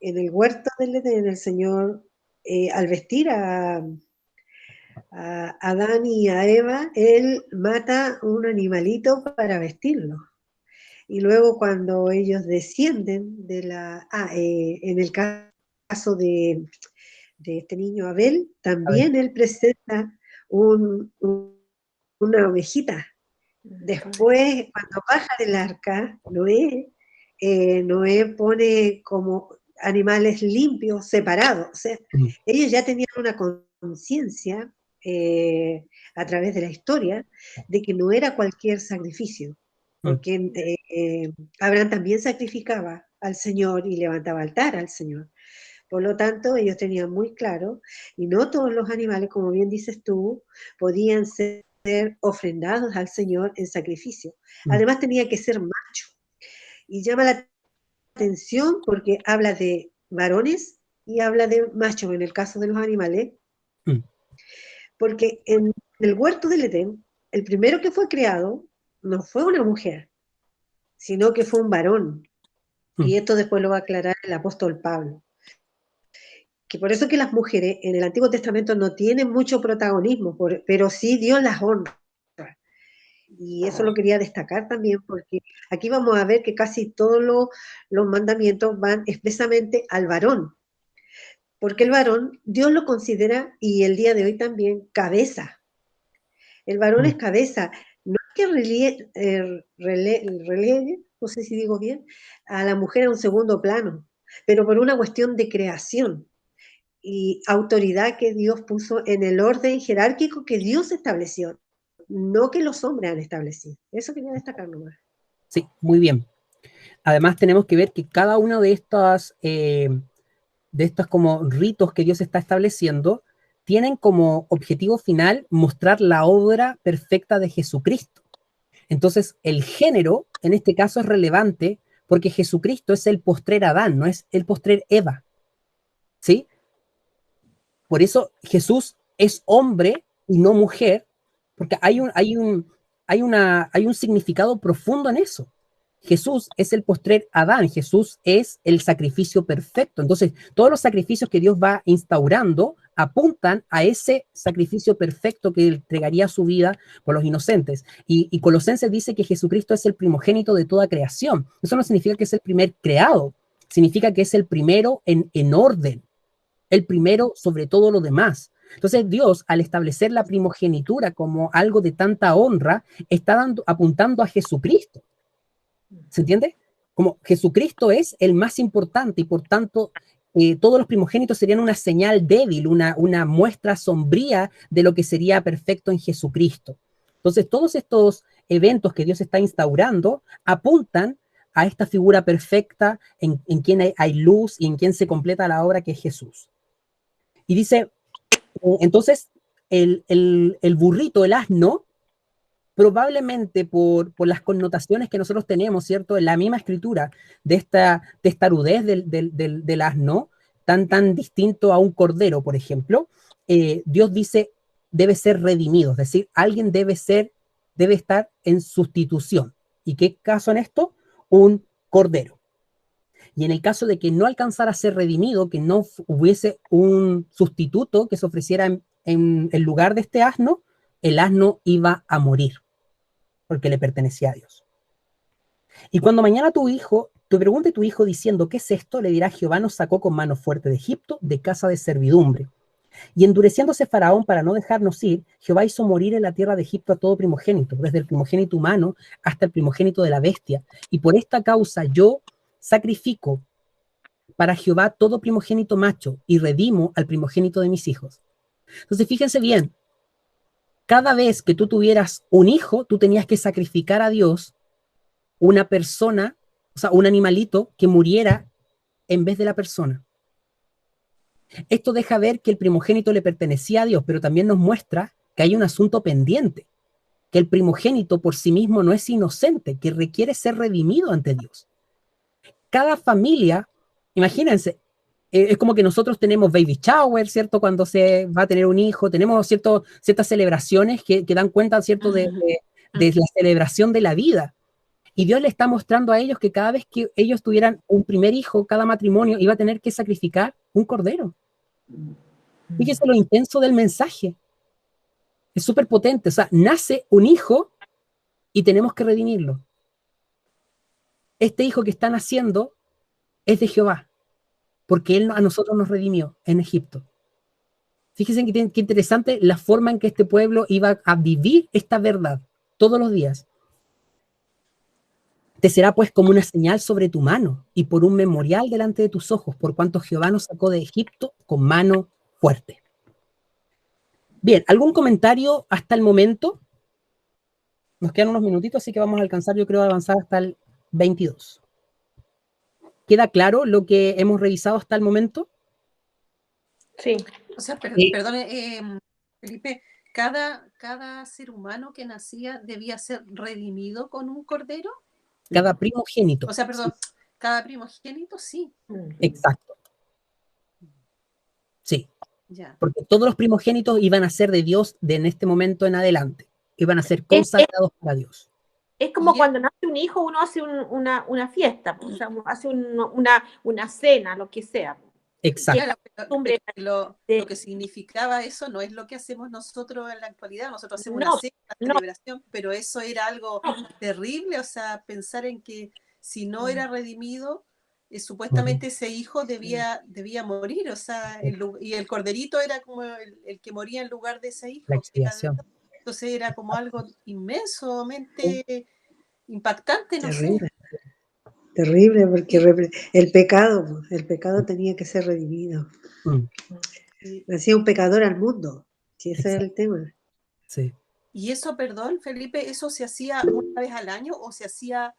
S13: en el huerto del Edén el Señor, al vestir a Adán y a Eva, Él mata un animalito para vestirlo. Y luego cuando ellos descienden de en el caso de este niño Abel, también él presenta una ovejita. Después, cuando baja del arca, Noé pone como animales limpios, separados. O sea, ellos ya tenían una conciencia a través de la historia de que no era cualquier sacrificio, porque Abraham también sacrificaba al Señor y levantaba altar al Señor. Por lo tanto, ellos tenían muy claro, y no todos los animales, como bien dices tú, podían ser ofrendados al Señor en sacrificio. Además tenía que ser macho. Y llama la atención porque habla de varones y habla de machos en el caso de los animales, porque en el huerto del Edén, el primero que fue creado no fue una mujer, sino que fue un varón. Y esto después lo va a aclarar el apóstol Pablo. Que por eso que las mujeres en el Antiguo Testamento no tienen mucho protagonismo, pero sí Dios las honra. Y eso lo quería destacar también, porque aquí vamos a ver que casi todos los mandamientos van expresamente al varón. Porque el varón, Dios lo considera, y el día de hoy también, cabeza. El varón es cabeza. No es que relegue, no sé si digo bien, a la mujer a un segundo plano, pero por una cuestión de creación y autoridad que Dios puso en el orden jerárquico que Dios estableció, no que los hombres han establecido. Eso quería destacar nomás.
S1: Sí, muy bien. Además tenemos que ver que cada uno de estos como ritos que Dios está estableciendo tienen como objetivo final mostrar la obra perfecta de Jesucristo. Entonces el género en este caso es relevante porque Jesucristo es el postrer Adán, no es el postrer Eva. ¿Sí? Por eso Jesús es hombre y no mujer, porque hay un significado profundo en eso. Jesús es el postrer Adán, Jesús es el sacrificio perfecto. Entonces, todos los sacrificios que Dios va instaurando apuntan a ese sacrificio perfecto que entregaría su vida por los inocentes. Y Colosenses dice que Jesucristo es el primogénito de toda creación. Eso no significa que es el primer creado, significa que es el primero en orden, el primero sobre todo lo demás. Entonces Dios, al establecer la primogenitura como algo de tanta honra, está apuntando a Jesucristo. ¿Se entiende? Como Jesucristo es el más importante y por tanto todos los primogénitos serían una señal débil, una muestra sombría de lo que sería perfecto en Jesucristo. Entonces todos estos eventos que Dios está instaurando apuntan a esta figura perfecta en quien hay luz y en quien se completa la obra que es Jesús. Y dice, entonces el burrito, el asno, probablemente por las connotaciones que nosotros tenemos, ¿cierto? En la misma escritura de esta testarudez del asno, tan distinto a un cordero, por ejemplo, Dios dice, debe ser redimido, es decir, alguien debe estar en sustitución. ¿Y qué caso en esto? Un cordero. Y en el caso de que no alcanzara a ser redimido, que no hubiese un sustituto que se ofreciera en lugar de este asno, el asno iba a morir, porque le pertenecía a Dios. Y cuando mañana tu pregunte a tu hijo diciendo, ¿qué es esto? Le dirá, Jehová nos sacó con mano fuerte de Egipto, de casa de servidumbre. Y endureciéndose Faraón para no dejarnos ir, Jehová hizo morir en la tierra de Egipto a todo primogénito, desde el primogénito humano hasta el primogénito de la bestia. Y por esta causa yo sacrifico para Jehová todo primogénito macho y redimo al primogénito de mis hijos. Entonces, fíjense bien, cada vez que tú tuvieras un hijo, tú tenías que sacrificar a Dios una persona, o sea, un animalito que muriera en vez de la persona. Esto deja ver que el primogénito le pertenecía a Dios, pero también nos muestra que hay un asunto pendiente, que el primogénito por sí mismo no es inocente, que requiere ser redimido ante Dios. Cada familia, imagínense, es como que nosotros tenemos baby shower, ¿cierto? Cuando se va a tener un hijo, tenemos ciertas celebraciones que dan cuenta, ¿cierto? De la celebración de la vida. Y Dios le está mostrando a ellos que cada vez que ellos tuvieran un primer hijo, cada matrimonio iba a tener que sacrificar un cordero. Fíjese lo intenso del mensaje. Es súper potente. O sea, nace un hijo y tenemos que redimirlo. Este hijo que está naciendo es de Jehová, porque Él a nosotros nos redimió en Egipto. Fíjense qué interesante la forma en que este pueblo iba a vivir esta verdad todos los días. Te será pues como una señal sobre tu mano y por un memorial delante de tus ojos, por cuanto Jehová nos sacó de Egipto con mano fuerte. Bien, ¿algún comentario hasta el momento? Nos quedan unos minutitos, así que vamos a alcanzar, yo creo, a avanzar hasta el 22. ¿Queda claro lo que hemos revisado hasta el momento?
S3: Sí.
S2: O sea, perdone, Felipe, cada ser humano que nacía debía ser redimido con un cordero.
S1: Cada primogénito.
S2: O sea, perdón, cada primogénito, sí.
S1: Exacto. Sí.
S2: Ya.
S1: Porque todos los primogénitos iban a ser de Dios en este momento en adelante. Iban a ser consagrados para Dios.
S3: Es como cuando nace un hijo, uno hace una fiesta, o sea, hace una cena, lo que sea.
S1: Exacto.
S2: Lo que significaba eso no es lo que hacemos nosotros en la actualidad. Nosotros hacemos una celebración, pero eso era algo terrible. O sea, pensar en que si no era redimido, supuestamente ese hijo debía morir. O sea, y el corderito era como el que moría en lugar de ese hijo.
S1: La expiación.
S2: Entonces era como algo inmensamente impactante, no
S13: Terrible.
S2: sé.
S13: Terrible, porque el pecado tenía que ser redimido. Hacía un pecador al mundo, si ese es el tema.
S1: Sí.
S2: Y eso, perdón, Felipe, ¿eso se hacía una vez al año o se hacía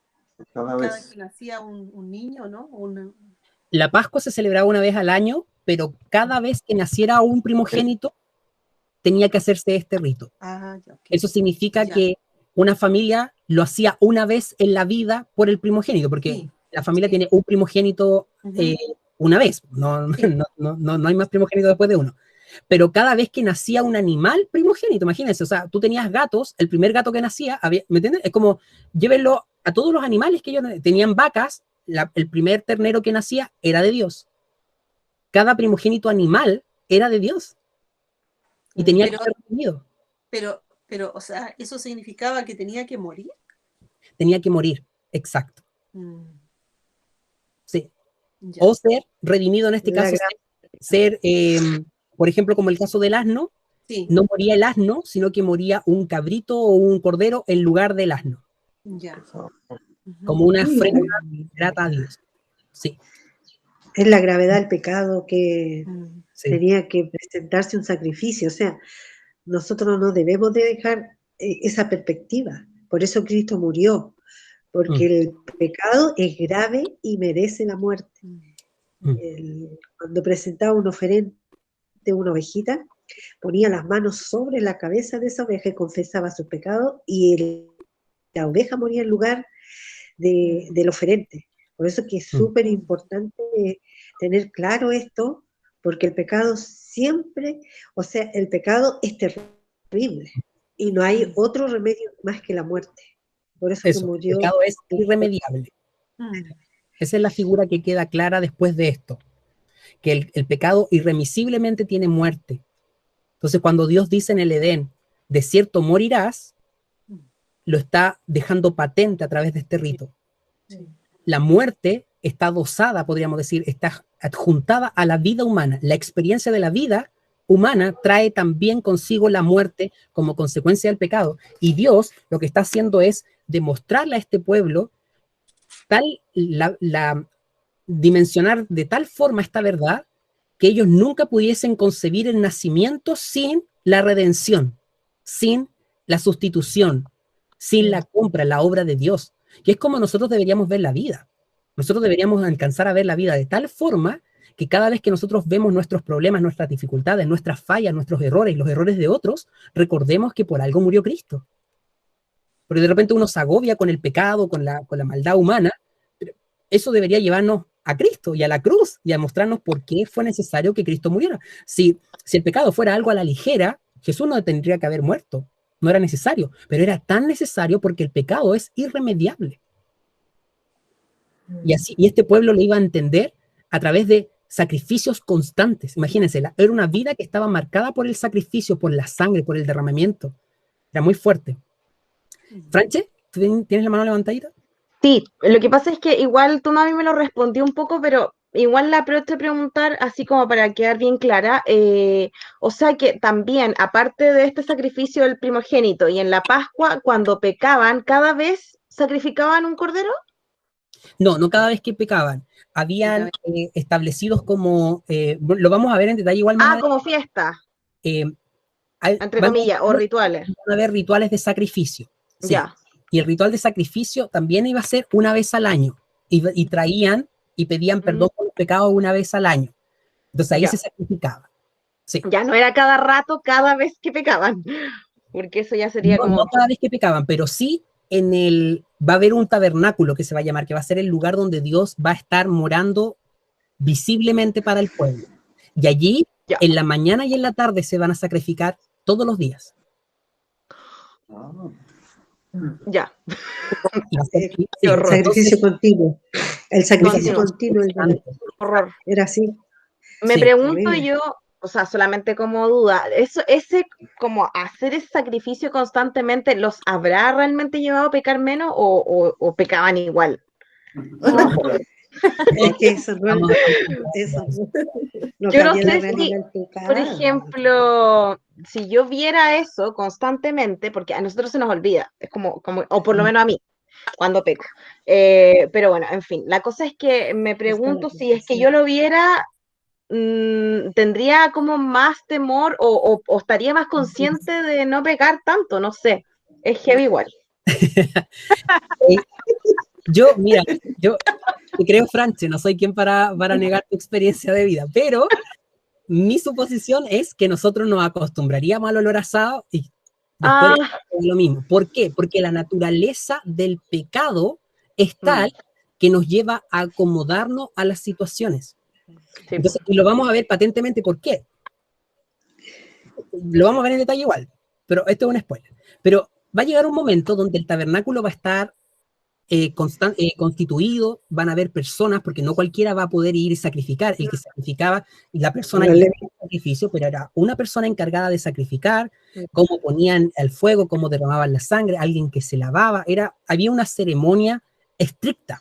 S2: cada vez que nacía un niño, ¿no?
S1: La Pascua se celebraba una vez al año, pero cada vez que naciera un primogénito tenía que hacerse este rito.
S2: Okay.
S1: Eso significa que una familia lo hacía una vez en la vida por el primogénito, porque la familia tiene un primogénito una vez, no hay más primogénito después de uno. Pero cada vez que nacía un animal primogénito, imagínense, o sea, tú tenías gatos, el primer gato que nacía, ¿me entiendes? Es como, llévenlo a todos los animales que ellos tenían vacas, el primer ternero que nacía era de Dios. Cada primogénito animal era de Dios. Y tenía que ser redimido.
S2: Pero, o sea, ¿eso significaba que tenía que morir?
S1: Tenía que morir, exacto. Sí.
S2: Ya.
S1: O ser redimido en este
S13: La
S1: caso,
S13: gra-
S1: ser, por ejemplo, como el caso del asno,
S2: Sí,
S1: no moría el asno, sino que moría un cabrito o un cordero en lugar del asno,
S2: ya. Ujú.
S1: como una ofrenda grata a Dios. Sí,
S13: Es la gravedad del pecado que
S2: Mm.
S1: sí.
S13: tenía que presentarse un sacrificio. O sea, nosotros no debemos de dejar esa perspectiva. Por eso Cristo murió, porque el pecado es grave y merece la muerte.
S1: Mm.
S13: Cuando presentaba un oferente, una ovejita, ponía las manos sobre la cabeza de esa oveja y confesaba sus pecados, y la oveja moría en lugar del oferente. Por eso que es súper importante tener claro esto, porque el pecado siempre, o sea, el pecado es terrible y no hay otro remedio más que la muerte. Por eso que
S1: Eso, el
S13: murió.
S1: pecado es irremediable. Esa es la figura que queda clara después de esto, que el pecado irremisiblemente tiene muerte. Entonces, cuando Dios dice en el Edén, de cierto morirás, lo está dejando patente a través de este rito. La muerte está adosada, podríamos decir, está adjuntada a la vida humana. La experiencia de la vida humana trae también consigo la muerte como consecuencia del pecado. Y Dios lo que está haciendo es demostrarle a este pueblo dimensionar de tal forma esta verdad que ellos nunca pudiesen concebir el nacimiento sin la redención, sin la sustitución, sin la compra, la obra de Dios, que es como nosotros deberíamos ver la vida. Nosotros deberíamos alcanzar a ver la vida de tal forma que cada vez que nosotros vemos nuestros problemas, nuestras dificultades, nuestras fallas, nuestros errores, los errores de otros, recordemos que por algo murió Cristo. Porque de repente uno se agobia con el pecado, con la maldad humana, pero eso debería llevarnos a Cristo y a la cruz y a mostrarnos por qué fue necesario que Cristo muriera. Si el pecado fuera algo a la ligera, Jesús no tendría que haber muerto. No era necesario, pero era tan necesario porque el pecado es irremediable. Y este pueblo lo iba a entender a través de sacrificios constantes. Imagínense, era una vida que estaba marcada por el sacrificio, por la sangre, por el derramamiento. Era muy fuerte. Franche, ¿tú tienes la mano levantadita?
S14: Sí, lo que pasa es que igual tu mami me lo respondió un poco, pero igual la aprovecho de preguntar, así como para quedar bien clara, o sea que también, aparte de este sacrificio del primogénito y en la Pascua, cuando pecaban, ¿cada vez sacrificaban un cordero?
S1: No, no cada vez que pecaban. Habían establecidos como, lo vamos a ver en detalle igual más
S14: como fiesta. Entre
S1: van
S14: comillas, o rituales.
S1: Van a haber rituales de sacrificio. Sí.
S14: Ya.
S1: Y el ritual de sacrificio también iba a ser una vez al año. Y traían y pedían perdón por los pecados una vez al año. Entonces ahí se sacrificaba. Sí.
S14: Ya no era cada rato, cada vez que pecaban. Porque eso ya sería como...
S1: No cada vez que pecaban, pero sí va a haber un tabernáculo que se va a llamar, que va a ser el lugar donde Dios va a estar morando visiblemente para el pueblo. Y allí, en la mañana y en la tarde, se van a sacrificar todos los días.
S14: Ya.
S13: El sacrificio continuo. El sacrificio continuo.
S14: Horror.
S13: Era así.
S14: Me pregunto yo, o sea, solamente como duda, como hacer ese sacrificio constantemente, ¿los habrá realmente llevado a pecar menos o pecaban igual?
S13: Es que eso no
S14: yo no sé si, por ejemplo, si yo viera eso constantemente, porque a nosotros se nos olvida, es como o por lo menos a mí, cuando peco. Pero bueno, en fin, la cosa es que me pregunto si es que yo lo viera, tendría como más temor o estaría más consciente de no pecar tanto, no sé, es heavy igual.
S1: Mira, yo te creo, Franche, no soy quien para negar tu experiencia de vida, pero mi suposición es que nosotros nos acostumbraríamos al olor asado y después lo mismo. ¿Por qué? Porque la naturaleza del pecado es tal que nos lleva a acomodarnos a las situaciones. Sí. Entonces, y lo vamos a ver patentemente. ¿Por qué? Lo vamos a ver en detalle igual, pero esto es un spoiler. Pero va a llegar un momento donde el tabernáculo va a estar constituido, van a haber personas, porque no cualquiera va a poder ir y sacrificar. El que sacrificaba, la persona que hacía el sacrificio, pero era una persona encargada de sacrificar, cómo ponían el fuego, cómo derramaban la sangre, alguien que se lavaba, había una ceremonia estricta.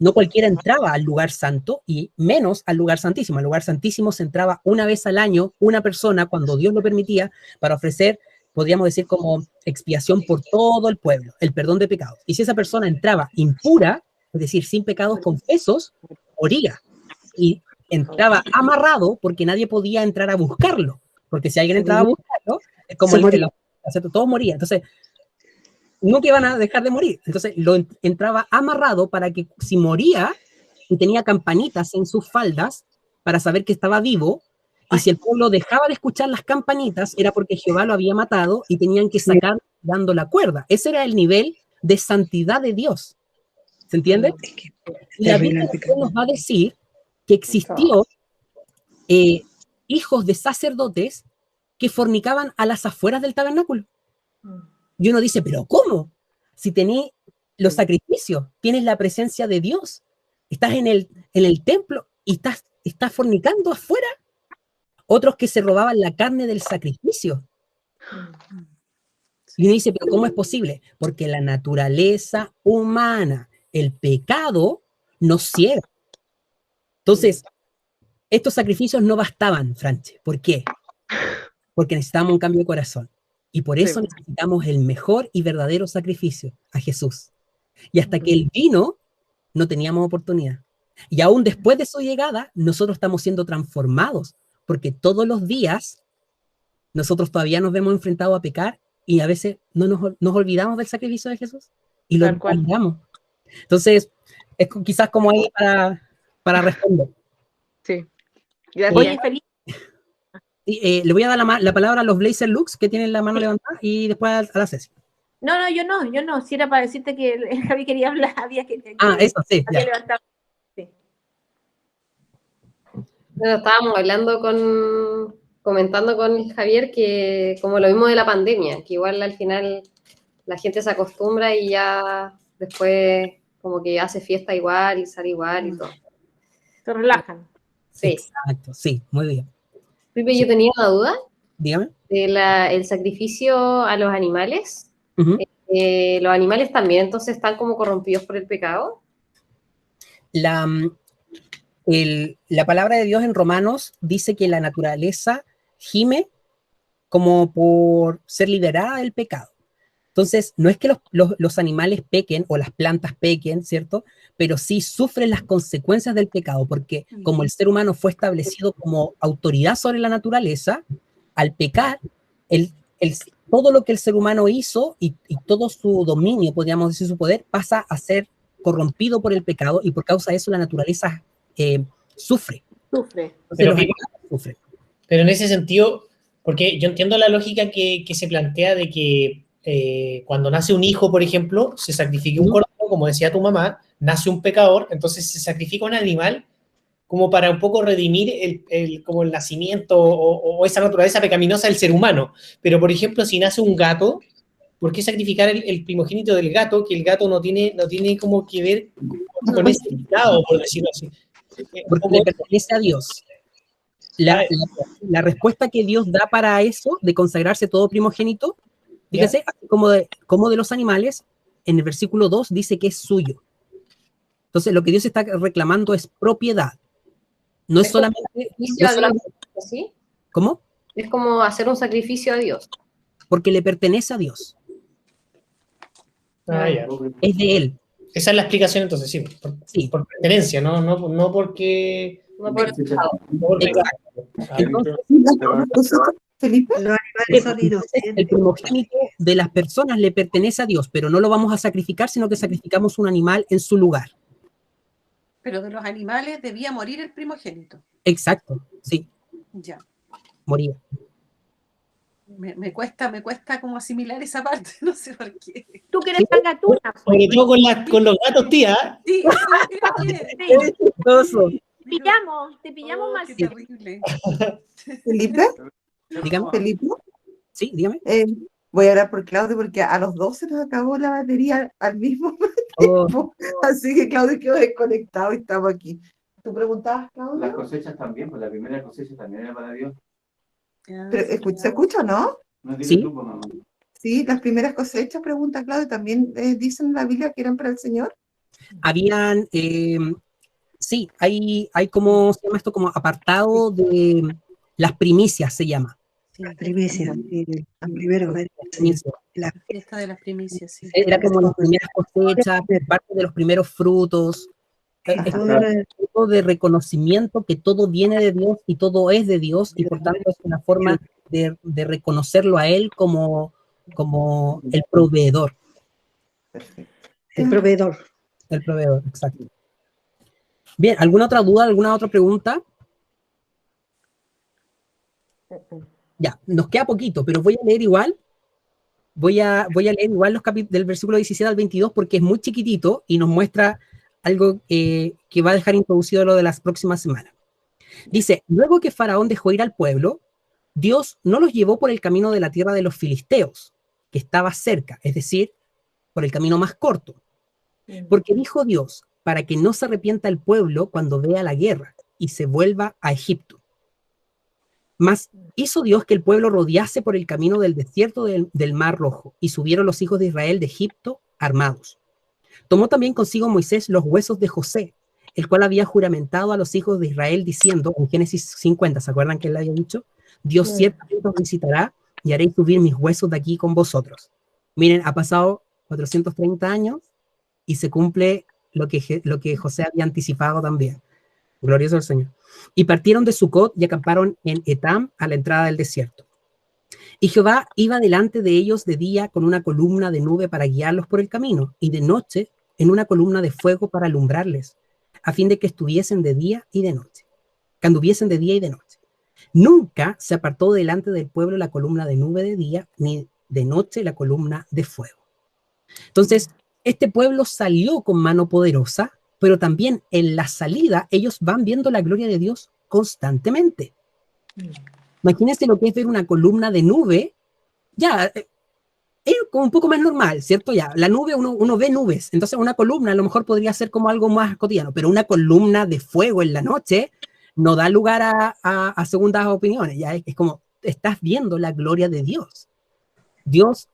S1: no cualquiera entraba al lugar santo y menos al lugar santísimo. Al lugar santísimo se entraba una vez al año una persona cuando Dios lo permitía para ofrecer, podríamos decir, como expiación por todo el pueblo, el perdón de pecados. Y si esa persona entraba impura, es decir, sin pecados confesos, moría. Y entraba amarrado porque nadie podía entrar a buscarlo. Porque si alguien entraba a buscarlo, es como todos morían. Entonces, nunca iban a dejar de morir. Entonces, entraba amarrado para que si moría y tenía campanitas en sus faldas para saber que estaba vivo, y si el pueblo dejaba de escuchar las campanitas, era porque Jehová lo había matado y tenían que sacar dando la cuerda. Ese era el nivel de santidad de Dios. ¿Se entiende? Y la Biblia nos va a decir que existió hijos de sacerdotes que fornicaban a las afueras del tabernáculo. Y uno dice, ¿pero cómo? Si tenés los sacrificios, tienes la presencia de Dios, estás en el templo y estás fornicando afuera. Otros que se robaban la carne del sacrificio. Y uno dice, ¿pero cómo es posible? Porque la naturaleza humana, el pecado, nos ciega. Entonces, estos sacrificios no bastaban, Franche. ¿Por qué? Porque necesitamos un cambio de corazón. Y por eso necesitamos el mejor y verdadero sacrificio, a Jesús. Y hasta que Él vino, no teníamos oportunidad. Y aún después de su llegada, nosotros estamos siendo transformados, porque todos los días nosotros todavía nos vemos enfrentados a pecar y a veces no nos olvidamos del sacrificio de Jesús y lo olvidamos. Entonces, es quizás como ahí para responder.
S3: Sí. Oye, Felipe.
S1: Le voy a dar la palabra a los Blazer Lux que tienen la mano levantada y después a la Ceci.
S3: No, yo no. Si era para decirte que el Javi quería hablar,
S1: eso sí.
S3: Había levantado. Sí.
S11: Bueno, estábamos comentando con el Javier que como lo mismo de la pandemia, que igual al final la gente se acostumbra y ya después como que hace fiesta igual y sale igual y todo.
S3: Se relajan.
S11: Sí.
S1: Exacto, sí, muy bien.
S11: Pipe, yo tenía una duda.
S1: Dígame.
S11: El sacrificio a los animales. ¿Los animales también entonces están como corrompidos por el pecado?
S1: La palabra de Dios en Romanos dice que la naturaleza gime como por ser liberada del pecado. Entonces, no es que los animales pequen o las plantas pequen, ¿cierto? Pero sí sufren las consecuencias del pecado, porque como el ser humano fue establecido como autoridad sobre la naturaleza, al pecar, todo lo que el ser humano hizo y todo su dominio, podríamos decir su poder, pasa a ser corrompido por el pecado y por causa de eso la naturaleza sufre.
S10: Pero en ese sentido, porque yo entiendo la lógica que se plantea de que cuando nace un hijo, por ejemplo, se sacrifica un cordero, como decía tu mamá, nace un pecador, entonces se sacrifica un animal como para un poco redimir como el nacimiento o esa naturaleza pecaminosa del ser humano. Pero, por ejemplo, si nace un gato, ¿por qué sacrificar el primogénito del gato, que el gato no tiene como que ver con ese pecado, por decirlo así?
S1: Porque le pertenece a Dios. La respuesta que Dios da para eso, de consagrarse todo primogénito, fíjese, como de los animales, en el versículo 2 dice que es suyo. Entonces, lo que Dios está reclamando es propiedad. No es solamente...
S11: ¿Sí?
S1: ¿Cómo?
S11: Es como hacer un sacrificio a Dios.
S1: Porque le pertenece a Dios.
S10: Ya.
S1: Es de Él.
S10: Esa es la explicación entonces, sí. Por pertenencia, no porque...
S11: No por el pecado.
S13: Felipe, los animales son inocentes.
S1: El primogénito de las personas le pertenece a Dios, pero no lo vamos a sacrificar, sino que sacrificamos un animal en su lugar.
S2: Pero de los animales debía morir el primogénito.
S1: Exacto, sí.
S2: Ya.
S1: Moría.
S2: Me cuesta como asimilar esa parte, no sé por qué.
S3: Tú que eres tan gatuna.
S10: Sobre todo con los gatos, tía.
S2: Sí,
S3: Te pillamos mal.
S2: Qué terrible.
S15: Felipe,
S1: Dígame.
S15: Felipe,
S1: Sí, dígame.
S15: voy a hablar por Claudio porque a los 12 nos acabó la batería al mismo tiempo. Así que Claudio quedó desconectado y estamos aquí. ¿Tú preguntabas, Claudio?
S5: Las cosechas también, pues la primera cosecha también era para Dios.
S15: Pero, ¿se escucha o no?
S1: Sí.
S5: Tú, mamá.
S15: Sí, las primeras cosechas, pregunta Claudio, también dicen en la Biblia que eran para el Señor.
S1: Habían, sí, hay como, se llama esto como apartado de las primicias, se llama.
S13: Las primicias, los primeros
S2: La fiesta de las primicias, sí.
S1: Era como las primeras cosechas, parte de los primeros frutos. Es un de reconocimiento que todo viene de Dios y todo es de Dios, y por tanto es una forma de reconocerlo a Él como el proveedor.
S13: El proveedor.
S1: El proveedor, exacto. Bien, ¿alguna otra duda, alguna otra pregunta? Ya, nos queda poquito, pero voy a leer igual. Voy a leer igual los capítulos del versículo 17 al 22 porque es muy chiquitito y nos muestra algo que va a dejar introducido lo de las próximas semanas. Dice, luego que Faraón dejó ir al pueblo, Dios no los llevó por el camino de la tierra de los filisteos, que estaba cerca, es decir, por el camino más corto. Porque dijo Dios, para que no se arrepienta el pueblo cuando vea la guerra y se vuelva a Egipto. Mas hizo Dios que el pueblo rodease por el camino del desierto del Mar Rojo, y subieron los hijos de Israel de Egipto armados. Tomó también consigo Moisés los huesos de José, el cual había juramentado a los hijos de Israel diciendo, en Génesis 50, ¿se acuerdan que él había dicho? Dios ciertamente os visitará y haréis subir mis huesos de aquí con vosotros. Miren, ha pasado 430 años y se cumple lo que José había anticipado también. Glorioso el Señor. Y partieron de Sucot y acamparon en Etam a la entrada del desierto. Y Jehová iba delante de ellos de día con una columna de nube para guiarlos por el camino, y de noche en una columna de fuego para alumbrarles, a fin de que estuviesen de día y de noche. Que anduviesen de día y de noche. Nunca se apartó delante del pueblo la columna de nube de día, ni de noche la columna de fuego. Entonces, este pueblo salió con mano poderosa, pero también en la salida ellos van viendo la gloria de Dios constantemente. Imagínense lo que es ver una columna de nube, ya, es como un poco más normal, ¿cierto? Ya, la nube, uno ve nubes, entonces una columna a lo mejor podría ser como algo más cotidiano, pero una columna de fuego en la noche no da lugar a segundas opiniones, ya es como, estás viendo la gloria de Dios. Dios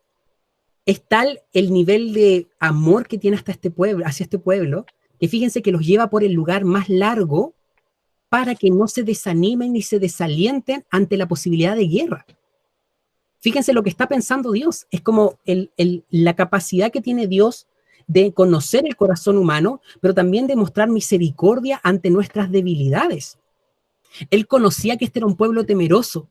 S1: es tal el nivel de amor que tiene hacia este pueblo, que fíjense que los lleva por el lugar más largo para que no se desanimen ni se desalienten ante la posibilidad de guerra. Fíjense lo que está pensando Dios. Es como la capacidad que tiene Dios de conocer el corazón humano, pero también de mostrar misericordia ante nuestras debilidades. Él conocía que este era un pueblo temeroso.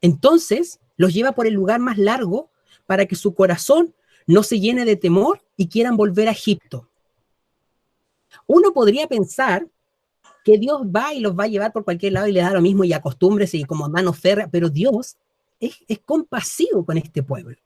S1: Entonces, los lleva por el lugar más largo para que su corazón no se llene de temor y quieran volver a Egipto. Uno podría pensar que Dios va y los va a llevar por cualquier lado y les da lo mismo y acostúmbrese y como mano férrea, pero Dios es compasivo con este pueblo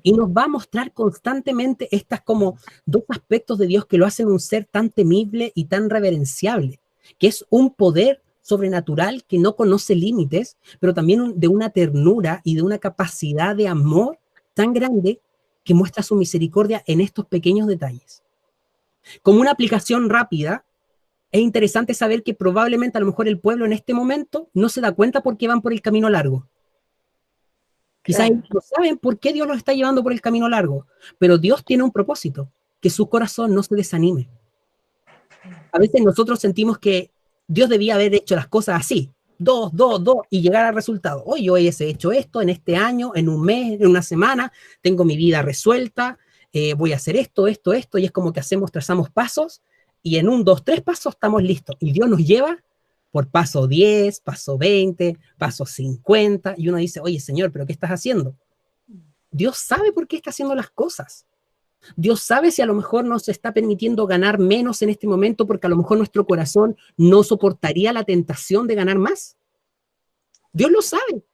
S1: y nos va a mostrar constantemente estas como dos aspectos de Dios que lo hacen un ser tan temible y tan reverenciable, que es un poder sobrenatural que no conoce límites, pero también de una ternura y de una capacidad de amor tan grande que muestra su misericordia en estos pequeños detalles. Como una aplicación rápida, es interesante saber que probablemente a lo mejor el pueblo en este momento no se da cuenta por qué van por el camino largo. Quizás ellos no saben por qué Dios los está llevando por el camino largo, pero Dios tiene un propósito, que su corazón no se desanime. A veces nosotros sentimos que Dios debía haber hecho las cosas así, 2, y llegar al resultado. Hoy yo he hecho esto en este año, en un mes, en una semana, tengo mi vida resuelta, voy a hacer esto, y es como que trazamos pasos, y en 1, 2, 3 pasos estamos listos. Y Dios nos lleva por paso 10, paso 20, paso 50, y uno dice, oye, Señor, ¿pero qué estás haciendo? Dios sabe por qué está haciendo las cosas. Dios sabe si a lo mejor nos está permitiendo ganar menos en este momento porque a lo mejor nuestro corazón no soportaría la tentación de ganar más. Dios lo sabe.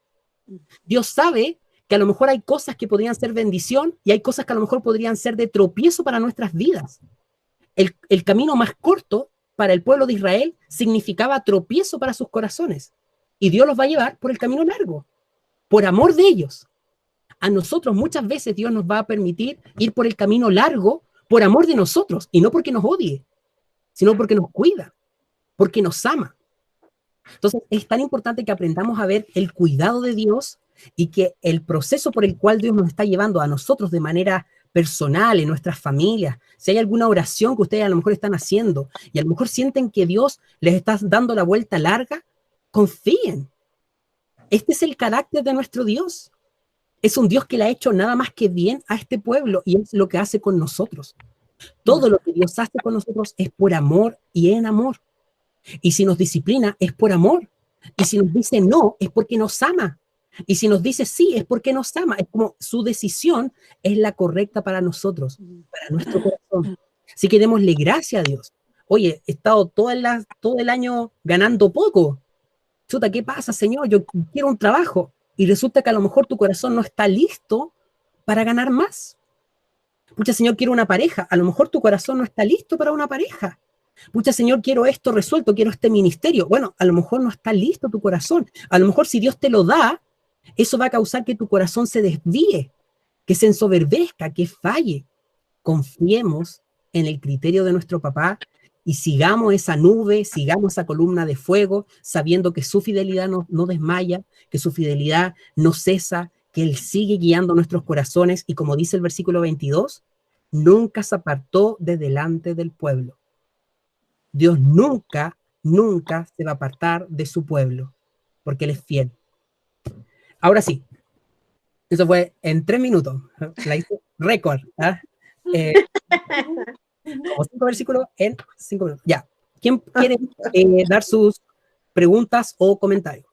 S1: Dios sabe que a lo mejor hay cosas que podrían ser bendición y hay cosas que a lo mejor podrían ser de tropiezo para nuestras vidas. El camino más corto para el pueblo de Israel significaba tropiezo para sus corazones. Y Dios los va a llevar por el camino largo, por amor de ellos. A nosotros muchas veces Dios nos va a permitir ir por el camino largo por amor de nosotros, y no porque nos odie, sino porque nos cuida, porque nos ama. Entonces es tan importante que aprendamos a ver el cuidado de Dios y que el proceso por el cual Dios nos está llevando a nosotros de manera personal, en nuestras familias, si hay alguna oración que ustedes a lo mejor están haciendo y a lo mejor sienten que Dios les está dando la vuelta larga, confíen. Este es el carácter de nuestro Dios. Es un Dios que le ha hecho nada más que bien a este pueblo y es lo que hace con nosotros. Todo lo que Dios hace con nosotros es por amor y en amor. Y si nos disciplina es por amor. Y si nos dice no es porque nos ama. Y si nos dice sí es porque nos ama. Es como su decisión es la correcta para nosotros, para nuestro corazón. Así que démosle gracias a Dios. Oye, he estado todo el año ganando poco. Chuta, ¿qué pasa, Señor? Yo quiero un trabajo. Y resulta que a lo mejor tu corazón no está listo para ganar más. Pucha, Señor, quiero una pareja. A lo mejor tu corazón no está listo para una pareja. Pucha, Señor, quiero esto resuelto, quiero este ministerio. Bueno, a lo mejor no está listo tu corazón. A lo mejor si Dios te lo da, eso va a causar que tu corazón se desvíe, que se ensoberbezca, que falle. Confiemos en el criterio de nuestro papá y sigamos esa nube, sigamos esa columna de fuego, sabiendo que su fidelidad no desmaya, que su fidelidad no cesa, que Él sigue guiando nuestros corazones y como dice el versículo 22, nunca se apartó de delante del pueblo. Dios nunca se va a apartar de su pueblo, porque Él es fiel. Ahora sí, eso fue en 3 minutos, la hice récord. Como 5 versículos en 5 minutos. Ya. ¿Quién quiere dar sus preguntas o comentarios?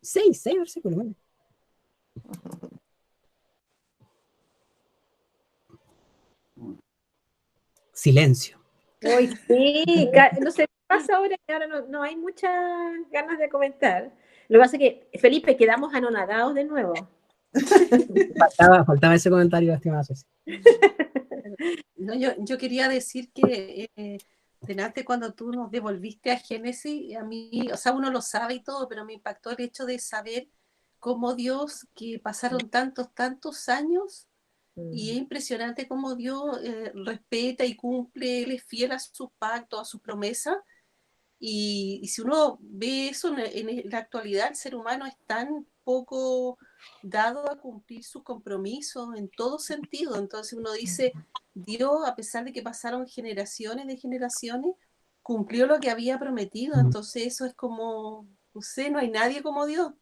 S1: 6 versículos. Vale. Silencio.
S3: Uy, sí, no sé qué pasa ahora, que ahora no hay muchas ganas de comentar. Lo que pasa es que, Felipe, quedamos anonadados de nuevo.
S1: Faltaba ese comentario, estimada Ceci.
S2: No, yo quería decir que delante cuando tú nos devolviste a Génesis, a mí, o sea, uno lo sabe y todo, pero me impactó el hecho de saber cómo Dios, que pasaron tantos años, y es impresionante cómo Dios respeta y cumple, Él es fiel a sus pactos, a sus promesas, y si uno ve eso en la actualidad, el ser humano es tan poco dado a cumplir sus compromisos en todo sentido. Entonces uno dice, Dios, a pesar de que pasaron generaciones de generaciones, cumplió lo que había prometido. Entonces eso es como, no sé, no hay nadie como Dios.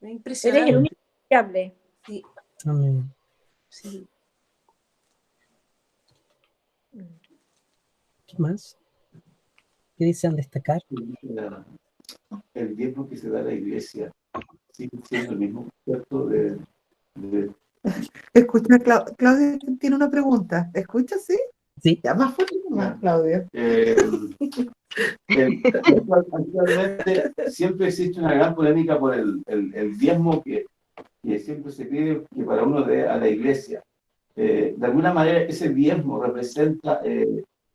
S2: Es impresionante.
S3: Eres el único que hable.
S2: Sí.
S1: Amén.
S2: Sí.
S1: ¿Qué más? ¿Qué desean destacar?
S5: El tiempo que se da a la iglesia sigue siendo el mismo concepto de...
S15: Escucha, Claudia tiene una pregunta. ¿Escucha, sí?
S1: Sí.
S15: Ya más fuerte más, Claudia.
S5: Actualmente siempre existe una gran polémica por el diezmo que siempre se pide que para uno dé a la iglesia. De alguna manera ese diezmo representa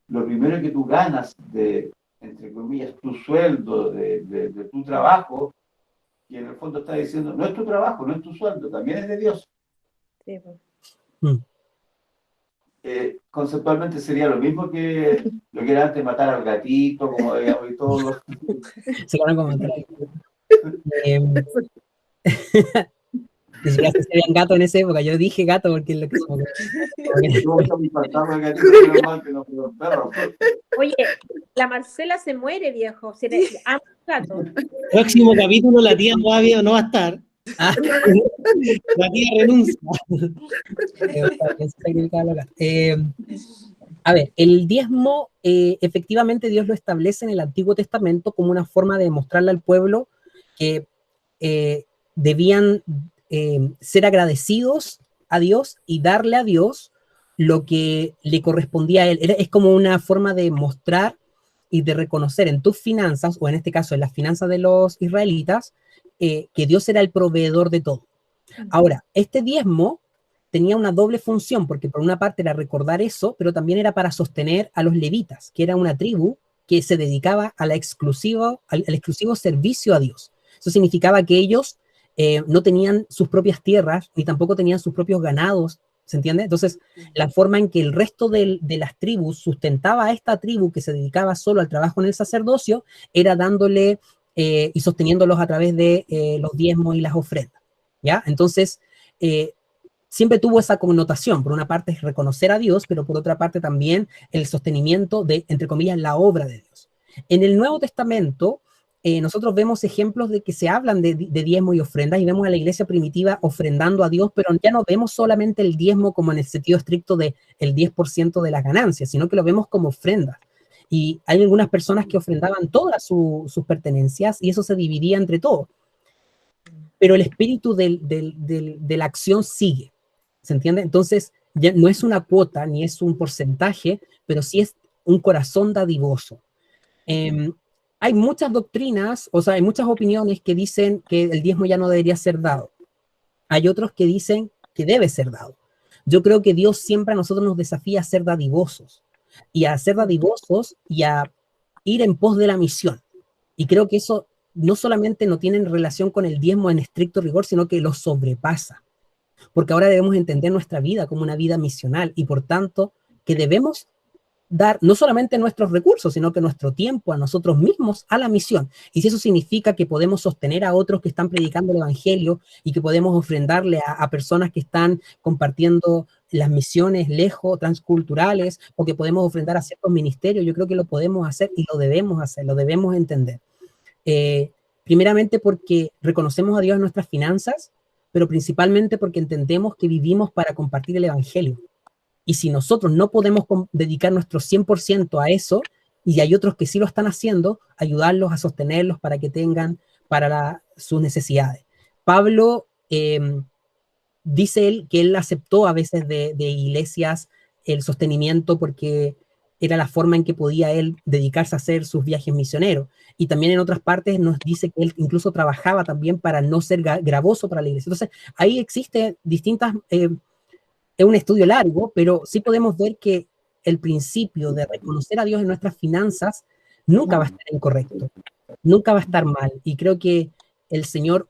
S5: lo primero que tú ganas de, entre comillas, tu sueldo, de tu trabajo, y en el fondo está diciendo, no es tu trabajo, no es tu sueldo, también es de Dios.
S3: Sí, pues.
S5: Conceptualmente sería lo mismo que lo que era antes matar al gatito, como digamos, y todos los...
S1: Se van a comentar. Ni siquiera se veían gato en esa época. Yo dije gato porque es lo que
S3: Oye, la Marcela se muere, viejo. Se le ama un gato.
S10: Próximo capítulo, la tía todavía no va a estar. La tía renuncia.
S1: A ver, el diezmo, efectivamente Dios lo establece en el Antiguo Testamento como una forma de mostrarle al pueblo que debían ser agradecidos a Dios y darle a Dios lo que le correspondía a Él. Es como una forma de mostrar y de reconocer en tus finanzas, o en este caso en las finanzas de los israelitas, que Dios era el proveedor de todo. Ahora, este diezmo tenía una doble función, porque por una parte era recordar eso, pero también era para sostener a los levitas, que era una tribu que se dedicaba al exclusivo servicio a Dios. Eso significaba que ellos no tenían sus propias tierras, ni tampoco tenían sus propios ganados, ¿se entiende? Entonces, la forma en que el resto de las tribus sustentaba a esta tribu que se dedicaba solo al trabajo en el sacerdocio, era dándole y sosteniéndolos a través de los diezmos y las ofrendas, ¿ya? Entonces, siempre tuvo esa connotación. Por una parte es reconocer a Dios, pero por otra parte también el sostenimiento de, entre comillas, la obra de Dios. En el Nuevo Testamento, nosotros vemos ejemplos de que se hablan de diezmo y ofrendas, y vemos a la iglesia primitiva ofrendando a Dios, pero ya no vemos solamente el diezmo como en el sentido estricto del 10% de las ganancias, sino que lo vemos como ofrendas. Y hay algunas personas que ofrendaban todas sus pertenencias, y eso se dividía entre todos. Pero el espíritu de la acción sigue, ¿se entiende? Entonces, ya no es una cuota, ni es un porcentaje, pero sí es un corazón dadivoso. Hay muchas doctrinas, o sea, hay muchas opiniones que dicen que el diezmo ya no debería ser dado. Hay otros que dicen que debe ser dado. Yo creo que Dios siempre a nosotros nos desafía a ser dadivosos, y a ser dadivosos y a ir en pos de la misión. Y creo que eso no solamente no tiene relación con el diezmo en estricto rigor, sino que lo sobrepasa. Porque ahora debemos entender nuestra vida como una vida misional, y por tanto que debemos dar no solamente nuestros recursos, sino que nuestro tiempo a nosotros mismos a la misión. Y si eso significa que podemos sostener a otros que están predicando el evangelio, y que podemos ofrendarle a personas que están compartiendo las misiones lejos, transculturales, o que podemos ofrendar a ciertos ministerios, yo creo que lo podemos hacer y lo debemos hacer, lo debemos entender. Primeramente porque reconocemos a Dios en nuestras finanzas, pero principalmente porque entendemos que vivimos para compartir el evangelio. Y si nosotros no podemos dedicar nuestro 100% a eso, y hay otros que sí lo están haciendo, ayudarlos a sostenerlos para que tengan para sus necesidades. Pablo dice él que él aceptó a veces de iglesias el sostenimiento porque era la forma en que podía él dedicarse a hacer sus viajes misioneros. Y también en otras partes nos dice que él incluso trabajaba también para no ser gravoso para la iglesia. Entonces, ahí existen distintas... es un estudio largo, pero sí podemos ver que el principio de reconocer a Dios en nuestras finanzas nunca va a estar incorrecto, nunca va a estar mal. Y creo que el Señor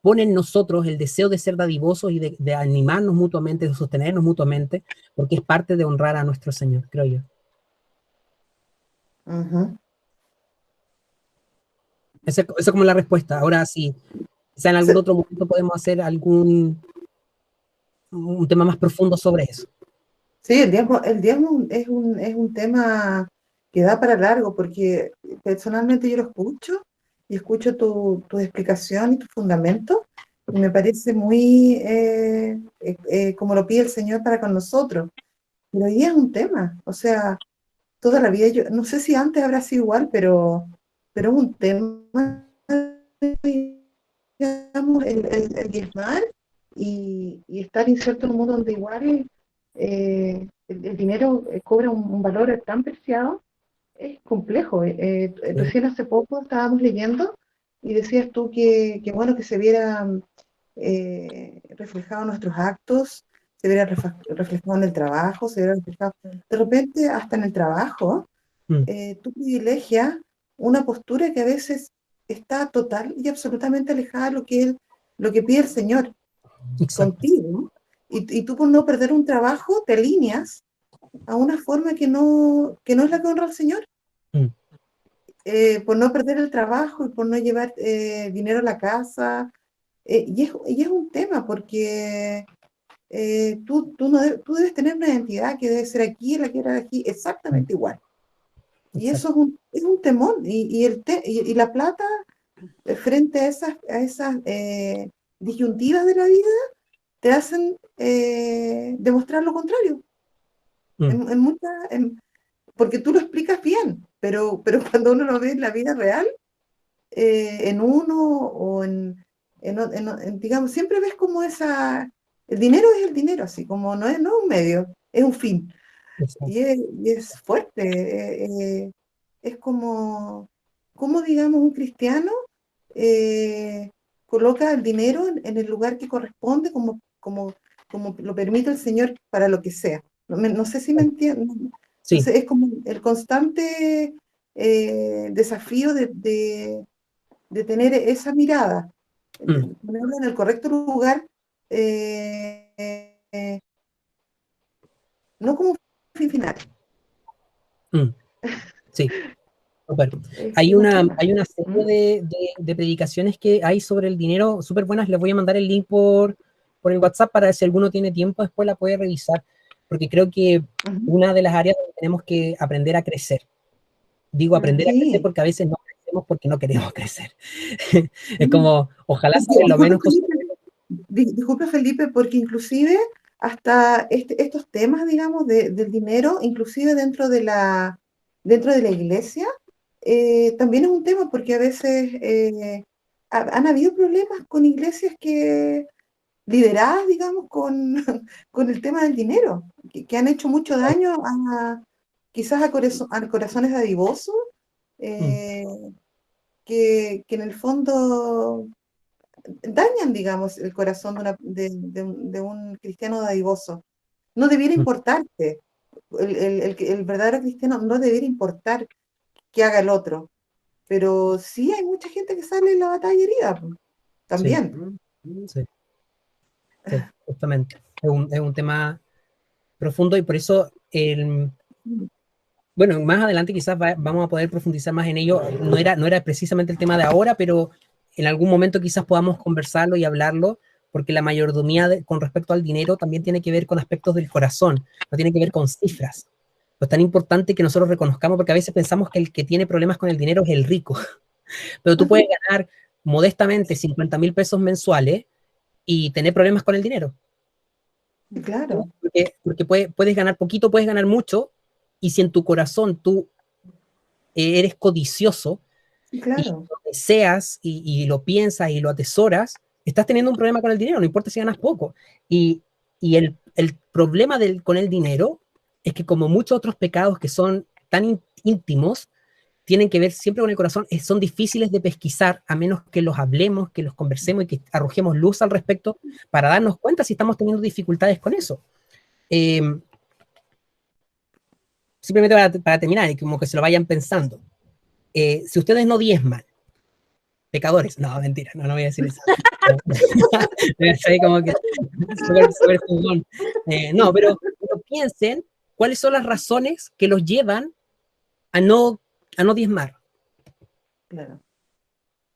S1: pone en nosotros el deseo de ser dadivosos y de animarnos mutuamente, de sostenernos mutuamente, porque es parte de honrar a nuestro Señor, creo yo. Esa es como la respuesta. Ahora sí, quizá en algún otro momento podemos hacer un tema más profundo sobre eso.
S15: Sí, el diezmo es un tema que da para largo, porque personalmente yo lo escucho y escucho tu explicación y tu fundamento, y me parece muy como lo pide el Señor para con nosotros. Pero hoy es un tema, o sea, toda la vida, yo no sé si antes habrá sido igual, pero es un tema, digamos, el diezmar y estar inserto en un mundo donde igual el dinero cobra un valor tan preciado, es complejo. Recién hace poco estábamos leyendo y decías tú que bueno que se viera reflejado en nuestros actos, se viera reflejado en el trabajo, se viera reflejado, de repente hasta en el trabajo, tú privilegias una postura que a veces está total y absolutamente alejada de lo que pide el Señor. Exacto. Contigo, y tú por no perder un trabajo te alineas a una forma que no es la que honra al Señor. Por no perder el trabajo y por no llevar dinero a la casa, y es un tema porque tú debes tener una identidad que debe ser aquí, la que era aquí, exactamente igual. Y eso es un temor, y la plata frente a esas disyuntivas de la vida te hacen demostrar lo contrario. Porque tú lo explicas bien, pero cuando uno lo ve en la vida real, en uno o digamos, siempre ves como el dinero es el dinero, así como no es un medio, es un fin. Y es fuerte, es como digamos un cristiano coloca el dinero en el lugar que corresponde, como lo permite el Señor para lo que sea. No sé si me entienden. Sí. Entonces, es como el constante desafío de tener esa mirada, ponerlo en el correcto lugar, no como un fin final.
S1: Sí. Bueno, hay una serie de predicaciones que hay sobre el dinero súper buenas. Les voy a mandar el link por por el WhatsApp para si alguno tiene tiempo, después la puede revisar, porque creo que una de las áreas donde tenemos que aprender a crecer. Digo aprender a crecer porque a veces no crecemos porque no queremos crecer. Es como, ojalá saber lo menos posible.
S15: Disculpe, Felipe, porque inclusive hasta estos temas, digamos, del dinero, inclusive dentro de la iglesia, también es un tema porque a veces han habido problemas con iglesias lideradas, digamos, con el tema del dinero, que han hecho mucho daño quizás a corazones dadivosos, que en el fondo dañan, digamos, el corazón de un cristiano dadivoso. No debiera importarte, el verdadero cristiano no debiera importar qué haga el otro, pero sí hay mucha gente que sale en la batalla herida, también.
S1: Sí, justamente. Es un tema profundo y por eso, bueno, más adelante quizás vamos a poder profundizar más en ello. No era precisamente el tema de ahora, pero en algún momento quizás podamos conversarlo y hablarlo, porque la mayordomía con respecto al dinero también tiene que ver con aspectos del corazón, no tiene que ver con cifras. Es tan importante que nosotros reconozcamos, porque a veces pensamos que el que tiene problemas con el dinero es el rico, pero tú puedes ganar modestamente 50,000 pesos mensuales y tener problemas con el dinero.
S15: Claro.
S1: Porque puedes ganar poquito, puedes ganar mucho, y si en tu corazón tú eres codicioso,
S15: claro,
S1: y lo deseas y lo piensas y lo atesoras, estás teniendo un problema con el dinero, no importa si ganas poco. Y el problema con el dinero es que, como muchos otros pecados que son tan íntimos, tienen que ver siempre con el corazón, son difíciles de pesquisar a menos que los hablemos, que los conversemos y que arrojemos luz al respecto para darnos cuenta si estamos teniendo dificultades con eso. Simplemente para terminar, y como que se lo vayan pensando. Si ustedes no diezman, pecadores, no, mentira, no voy a decir eso. Como que súper jugón. No, pero piensen cuáles son las razones que los llevan a no diezmar.
S15: Claro.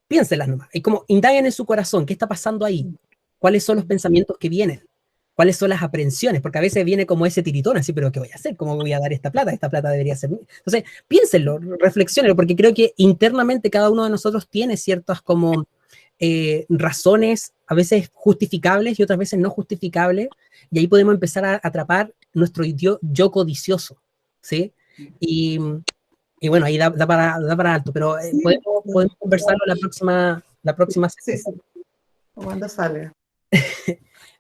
S1: Piénsenlas nomás. Y como indaguen en su corazón, ¿qué está pasando ahí? ¿Cuáles son los pensamientos que vienen? ¿Cuáles son las aprensiones? Porque a veces viene como ese tiritón, así, pero ¿qué voy a hacer? ¿Cómo voy a dar esta plata? Esta plata debería ser mía. Entonces, piénsenlo, reflexionenlo, porque creo que internamente cada uno de nosotros tiene ciertas como razones, a veces justificables y otras veces no justificables, y ahí podemos empezar a atrapar nuestro yo codicioso, ¿sí? Y bueno, ahí da para alto, pero podemos conversarlo la próxima sesión.
S15: Sí. ¿Cuándo sale?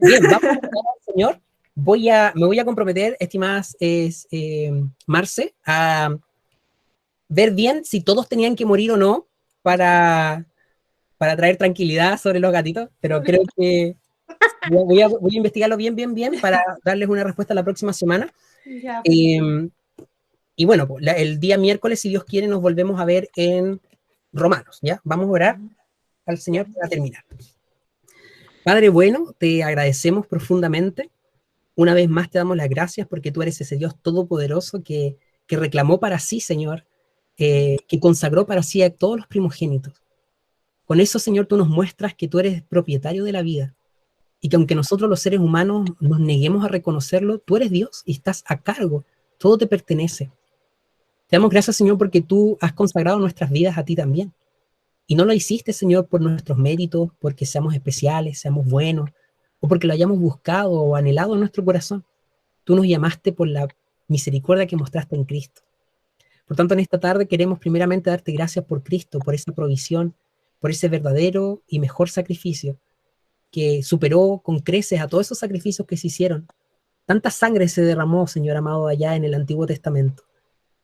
S1: Bien, vamos a hablar, señor. Me voy a comprometer, estimadas Marce, a ver bien si todos tenían que morir o no para traer tranquilidad sobre los gatitos, pero creo que voy a investigarlo bien para darles una respuesta la próxima semana.
S2: Ya.
S1: Y bueno, el día miércoles, si Dios quiere, nos volvemos a ver en Romanos, ¿ya? Vamos a orar al Señor para terminar. Padre bueno, te agradecemos profundamente. Una vez más te damos las gracias porque tú eres ese Dios todopoderoso que reclamó para sí, Señor, que consagró para sí a todos los primogénitos. Con eso, Señor, tú nos muestras que tú eres propietario de la vida y que aunque nosotros los seres humanos nos neguemos a reconocerlo, tú eres Dios y estás a cargo. Todo te pertenece. Te damos gracias, Señor, porque tú has consagrado nuestras vidas a ti también. Y no lo hiciste, Señor, por nuestros méritos, porque seamos especiales, seamos buenos, o porque lo hayamos buscado o anhelado en nuestro corazón. Tú nos llamaste por la misericordia que mostraste en Cristo. Por tanto, en esta tarde queremos primeramente darte gracias por Cristo, por esa provisión, por ese verdadero y mejor sacrificio que superó con creces a todos esos sacrificios que se hicieron. Tanta sangre se derramó, Señor amado, allá en el Antiguo Testamento.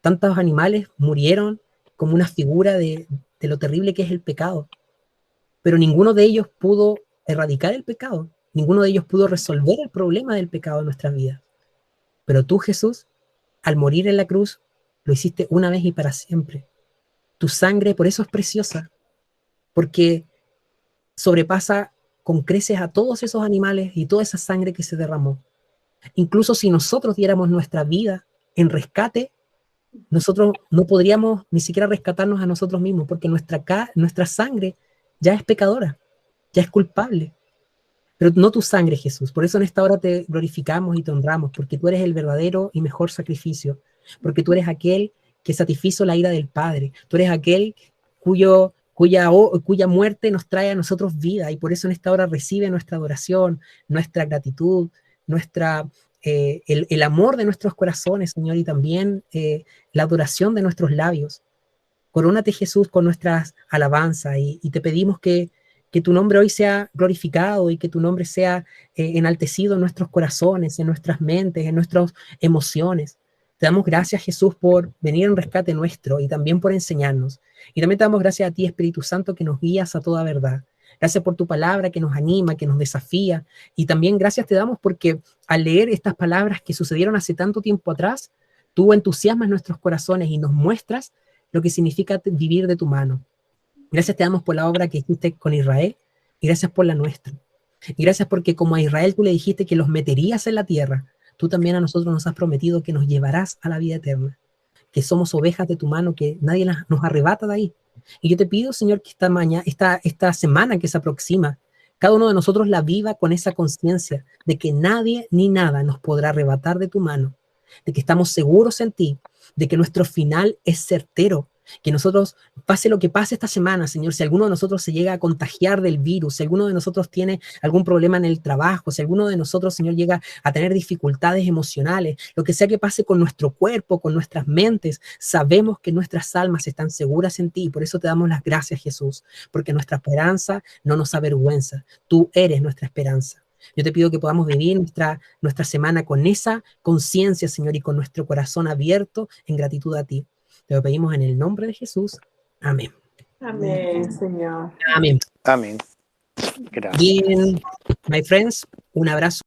S1: Tantos animales murieron como una figura de lo terrible que es el pecado. Pero ninguno de ellos pudo erradicar el pecado. Ninguno de ellos pudo resolver el problema del pecado en nuestras vidas. Pero tú, Jesús, al morir en la cruz, lo hiciste una vez y para siempre. Tu sangre, por eso es preciosa, porque sobrepasa con creces a todos esos animales y toda esa sangre que se derramó. Incluso si nosotros diéramos nuestra vida en rescate, nosotros no podríamos ni siquiera rescatarnos a nosotros mismos, porque nuestra sangre ya es pecadora, ya es culpable. pero no tu sangre, Jesús. Por eso en esta hora te glorificamos y te honramos, porque tú eres el verdadero y mejor sacrificio, porque tú eres aquel que satisfizo la ira del Padre, tú eres aquel cuya muerte nos trae a nosotros vida, y por eso en esta hora recibe nuestra adoración, nuestra gratitud, el amor de nuestros corazones, Señor, y también la adoración de nuestros labios. Corónate, Jesús, con nuestras alabanzas, y te pedimos que tu nombre hoy sea glorificado y que tu nombre sea enaltecido en nuestros corazones, en nuestras mentes, en nuestras emociones. Te damos gracias, Jesús, por venir en rescate nuestro y también por enseñarnos. Y también te damos gracias a ti, Espíritu Santo, que nos guías a toda verdad. Gracias por tu palabra que nos anima, que nos desafía. Y también gracias te damos porque al leer estas palabras que sucedieron hace tanto tiempo atrás, tú entusiasmas nuestros corazones y nos muestras lo que significa vivir de tu mano. Gracias te damos por la obra que hiciste con Israel y gracias por la nuestra. Y gracias porque como a Israel tú le dijiste que los meterías en la tierra, tú también a nosotros nos has prometido que nos llevarás a la vida eterna, que somos ovejas de tu mano, que nadie nos arrebata de ahí. Y yo te pido, Señor, que esta semana que se aproxima, cada uno de nosotros la viva con esa conciencia de que nadie ni nada nos podrá arrebatar de tu mano, de que estamos seguros en ti, de que nuestro final es certero, que nosotros, pase lo que pase esta semana, Señor, si alguno de nosotros se llega a contagiar del virus, si alguno de nosotros tiene algún problema en el trabajo, si alguno de nosotros, Señor, llega a tener dificultades emocionales, lo que sea que pase con nuestro cuerpo, con nuestras mentes, sabemos que nuestras almas están seguras en ti, y por eso te damos las gracias, Jesús, porque nuestra esperanza no nos avergüenza, tú eres nuestra esperanza. Yo te pido que podamos vivir nuestra semana con esa conciencia, Señor, y con nuestro corazón abierto en gratitud a ti. Te lo pedimos en el nombre de Jesús. Amén.
S3: Amén, Señor.
S1: Amén.
S16: Amén. Gracias.
S1: Bien, my friends, un abrazo.